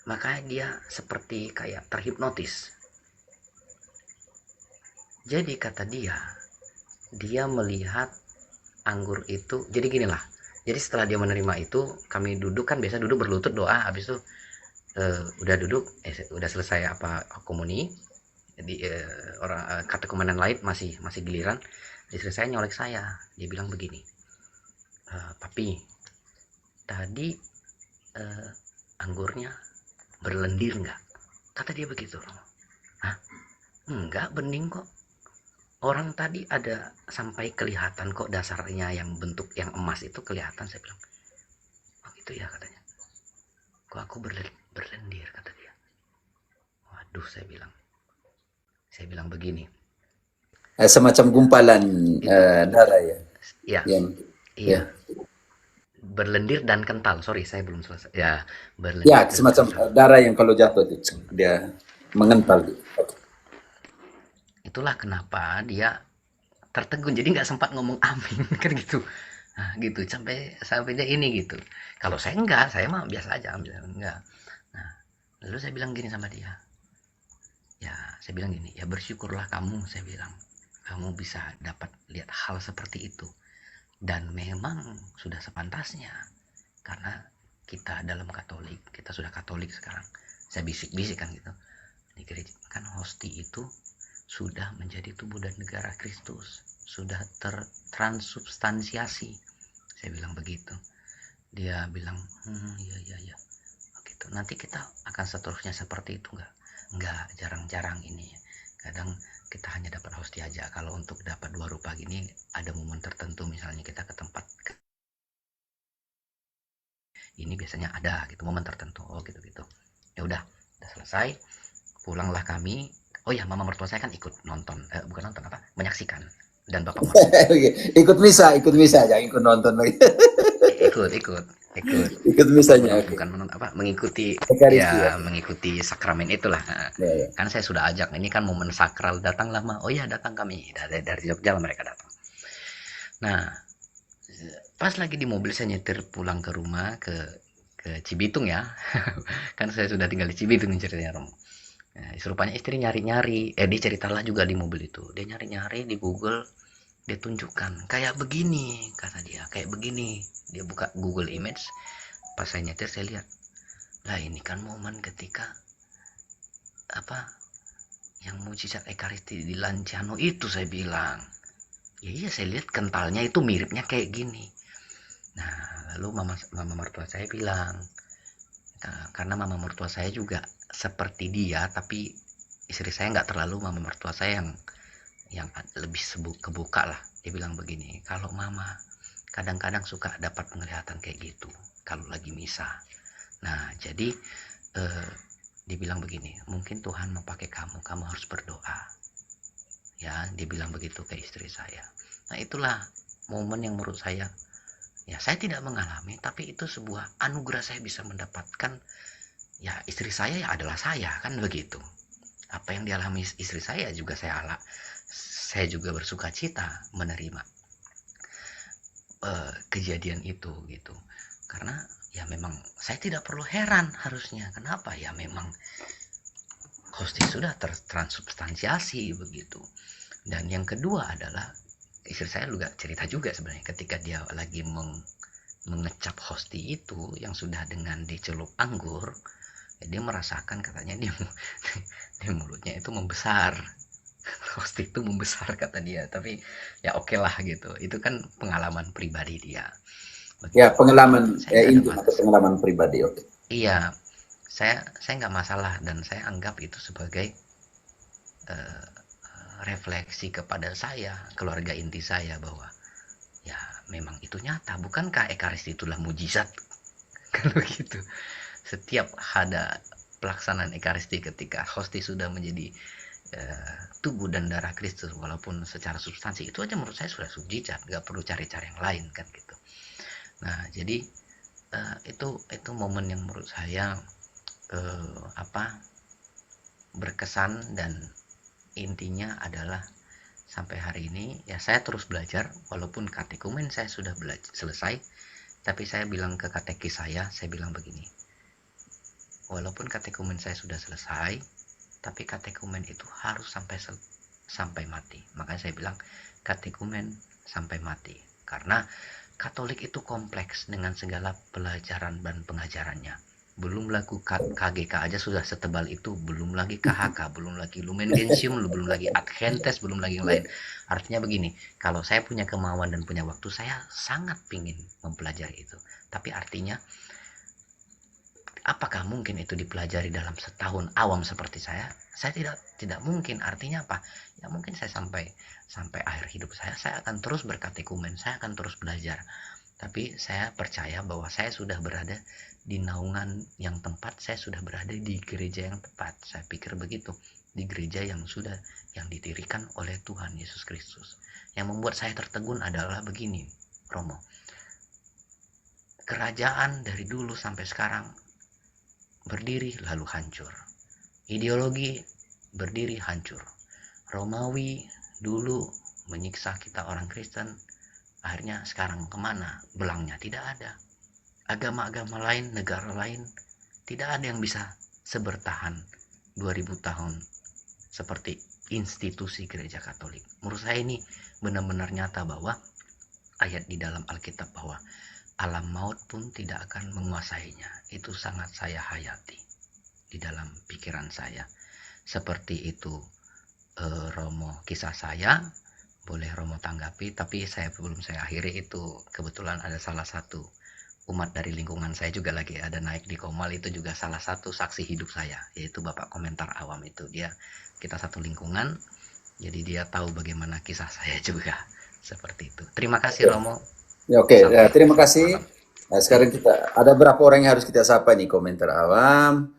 Makanya dia seperti kayak terhipnotis. Jadi kata dia melihat anggur itu. Jadi ginilah. Jadi setelah dia menerima itu, kami duduk, kan biasa duduk berlutut doa, habis itu udah duduk, udah selesai apa komuni, di orang katekumenan lain masih giliran. Istri saya nyolek saya, dia bilang begini, papi, tadi anggurnya berlendir nggak? Kata dia begitu. Hah? Enggak, bening kok. Orang tadi ada sampai kelihatan kok dasarnya yang bentuk yang emas itu kelihatan. Saya bilang, oh gitu ya katanya. Kok aku berlendir, kata dia. Waduh, saya bilang begini. Semacam gumpalan Itu, darah ya. ya, Yang, iya. ya. Berlendir dan kental. Sorry, saya belum selesai. Ya, Ya, berlendir dan semacam kental. darah yang kalau jatuh itu dia mengental gitu. Oke. Itulah kenapa dia tertegun. Jadi nggak sempat ngomong amin kan gitu. Nah, gitu sampai dia ini gitu. Kalau saya enggak, saya mah biasa aja enggak. Nah, lalu saya bilang gini sama dia. Ya, saya bilang gini, ya bersyukurlah kamu, saya bilang. Kamu bisa dapat lihat hal seperti itu. Dan memang sudah sepantasnya. Karena kita dalam Katolik, kita sudah Katolik sekarang. Saya bisik-bisik kan gitu. Di gereja kan hosti itu sudah menjadi tubuh dan negara Kristus, sudah tertransubstansiasi. Saya bilang begitu. Dia bilang, iya gitu. Nanti kita akan seterusnya seperti itu nggak, jarang-jarang ini. Kadang kita hanya dapat hosti aja. Kalau untuk dapat dua rupa gini ada momen tertentu, misalnya kita ke tempat ini biasanya ada gitu momen tertentu. Oh gitu. Ya udah selesai. Pulanglah kami. Oh ya, mama mertua saya kan ikut nonton, bukan nonton apa, menyaksikan. Dan bapak mertua Ikut misa, jangan ikut nonton lagi. ikut Ikut misanya, oke. bukan menonton apa, mengikuti, Ekaristi, ya oke. mengikuti sakramen itulah. Ya, ya. Kan saya sudah ajak, ini kan momen sakral, datanglah mah. Oh ya, datang kami dari Jogja lah mereka datang. Nah, pas lagi di mobil saya nyetir pulang ke rumah ke Cibitung ya. Kan saya sudah tinggal di Cibitung ceritanya Romo. Nah, rupanya istri nyari-nyari, dia ceritalah juga di mobil itu. Dia nyari-nyari di Google, dia tunjukkan kayak begini, kata dia, kayak begini. Dia buka Google Image, pas saya nyetir saya lihat, lah ini kan momen ketika apa yang mujizat Ekaristi di Lanciano itu, saya bilang. Ya iya, saya lihat kentalnya itu miripnya kayak gini. Nah, lalu mama mertua saya bilang, karena mama mertua saya juga seperti dia, tapi istri saya nggak terlalu, mama mertua saya yang lebih kebuka lah. Dia bilang begini, kalau mama kadang-kadang suka dapat penglihatan kayak gitu kalau lagi misa. Nah, jadi dia bilang begini, mungkin Tuhan mau pakai kamu harus berdoa Ya, dia bilang begitu ke istri saya. Nah, itulah momen yang menurut saya, ya saya tidak mengalami, tapi itu sebuah anugerah saya bisa mendapatkan, ya istri saya ya adalah saya, kan begitu. Apa yang dialami istri saya juga saya juga bersuka cita menerima kejadian itu gitu. Karena ya memang saya tidak perlu heran harusnya. Kenapa? Ya memang hostis sudah tertransubstansiasi begitu. Dan yang kedua adalah istri saya juga cerita juga sebenarnya ketika dia lagi mengecap hosti itu yang sudah dengan dicelup anggur, ya dia merasakan katanya di mulutnya itu membesar. Hosti itu membesar kata dia, tapi ya oke lah gitu. Itu kan pengalaman pribadi dia. Ya, Begitu. pengalaman Saya nggak ada intim atau pengalaman pribadi. Oke. Iya, saya nggak masalah dan saya anggap itu sebagai eh, refleksi kepada saya, keluarga inti saya bahwa ya memang itu nyata. Bukankah Ekaristi itulah mujizat? Kalau gitu, setiap ada pelaksanaan Ekaristi ketika hosti sudah menjadi tubuh dan darah Kristus, walaupun secara substansi itu aja menurut saya sudah mujizat, nggak perlu cari-cari yang lain kan gitu. Nah jadi itu momen yang menurut saya berkesan, dan intinya adalah sampai hari ini ya saya terus belajar, walaupun katekumen saya sudah selesai, tapi saya bilang ke katekis saya bilang begini, walaupun katekumen saya sudah selesai, tapi katekumen itu harus sampai mati. Makanya saya bilang katekumen sampai mati, karena Katolik itu kompleks dengan segala pelajaran dan pengajarannya. Belum lagi KGK aja sudah setebal itu, belum lagi KHK, belum lagi Lumen Gentium, belum lagi Ad Gentes, belum lagi yang lain. Artinya begini, kalau saya punya kemauan dan punya waktu, saya sangat pingin mempelajari itu. Tapi artinya, apakah mungkin itu dipelajari dalam setahun awam seperti saya? Saya tidak mungkin. Artinya apa? Ya mungkin saya sampai akhir hidup saya akan terus berkatekumen, saya akan terus belajar. Tapi saya percaya bahwa saya sudah berada di naungan yang tepat, saya sudah berada di gereja yang tepat. Saya pikir begitu, di gereja yang didirikan oleh Tuhan Yesus Kristus. Yang membuat saya tertegun adalah begini, Romo. Kerajaan dari dulu sampai sekarang berdiri lalu hancur. Ideologi berdiri hancur. Romawi dulu menyiksa kita orang Kristen, akhirnya sekarang kemana? Belangnya tidak ada. Agama-agama lain, negara lain, tidak ada yang bisa sebertahan 2000 tahun seperti institusi gereja Katolik. Menurut saya ini benar-benar nyata bahwa ayat di dalam Alkitab bahwa alam maut pun tidak akan menguasainya. Itu sangat saya hayati di dalam pikiran saya. Seperti itu Romo, kisah saya. Boleh Romo tanggapi, tapi sebelum saya akhiri, itu kebetulan ada salah satu umat dari lingkungan saya juga lagi ada naik di Komal, itu juga salah satu saksi hidup saya, yaitu Bapak Komentar Awam itu. Kita satu lingkungan, jadi dia tahu bagaimana kisah saya juga. Seperti itu. Terima kasih Romo. Ya, oke. Terima kasih. Nah, sekarang kita ada berapa orang yang harus kita sapa nih, Komentar Awam,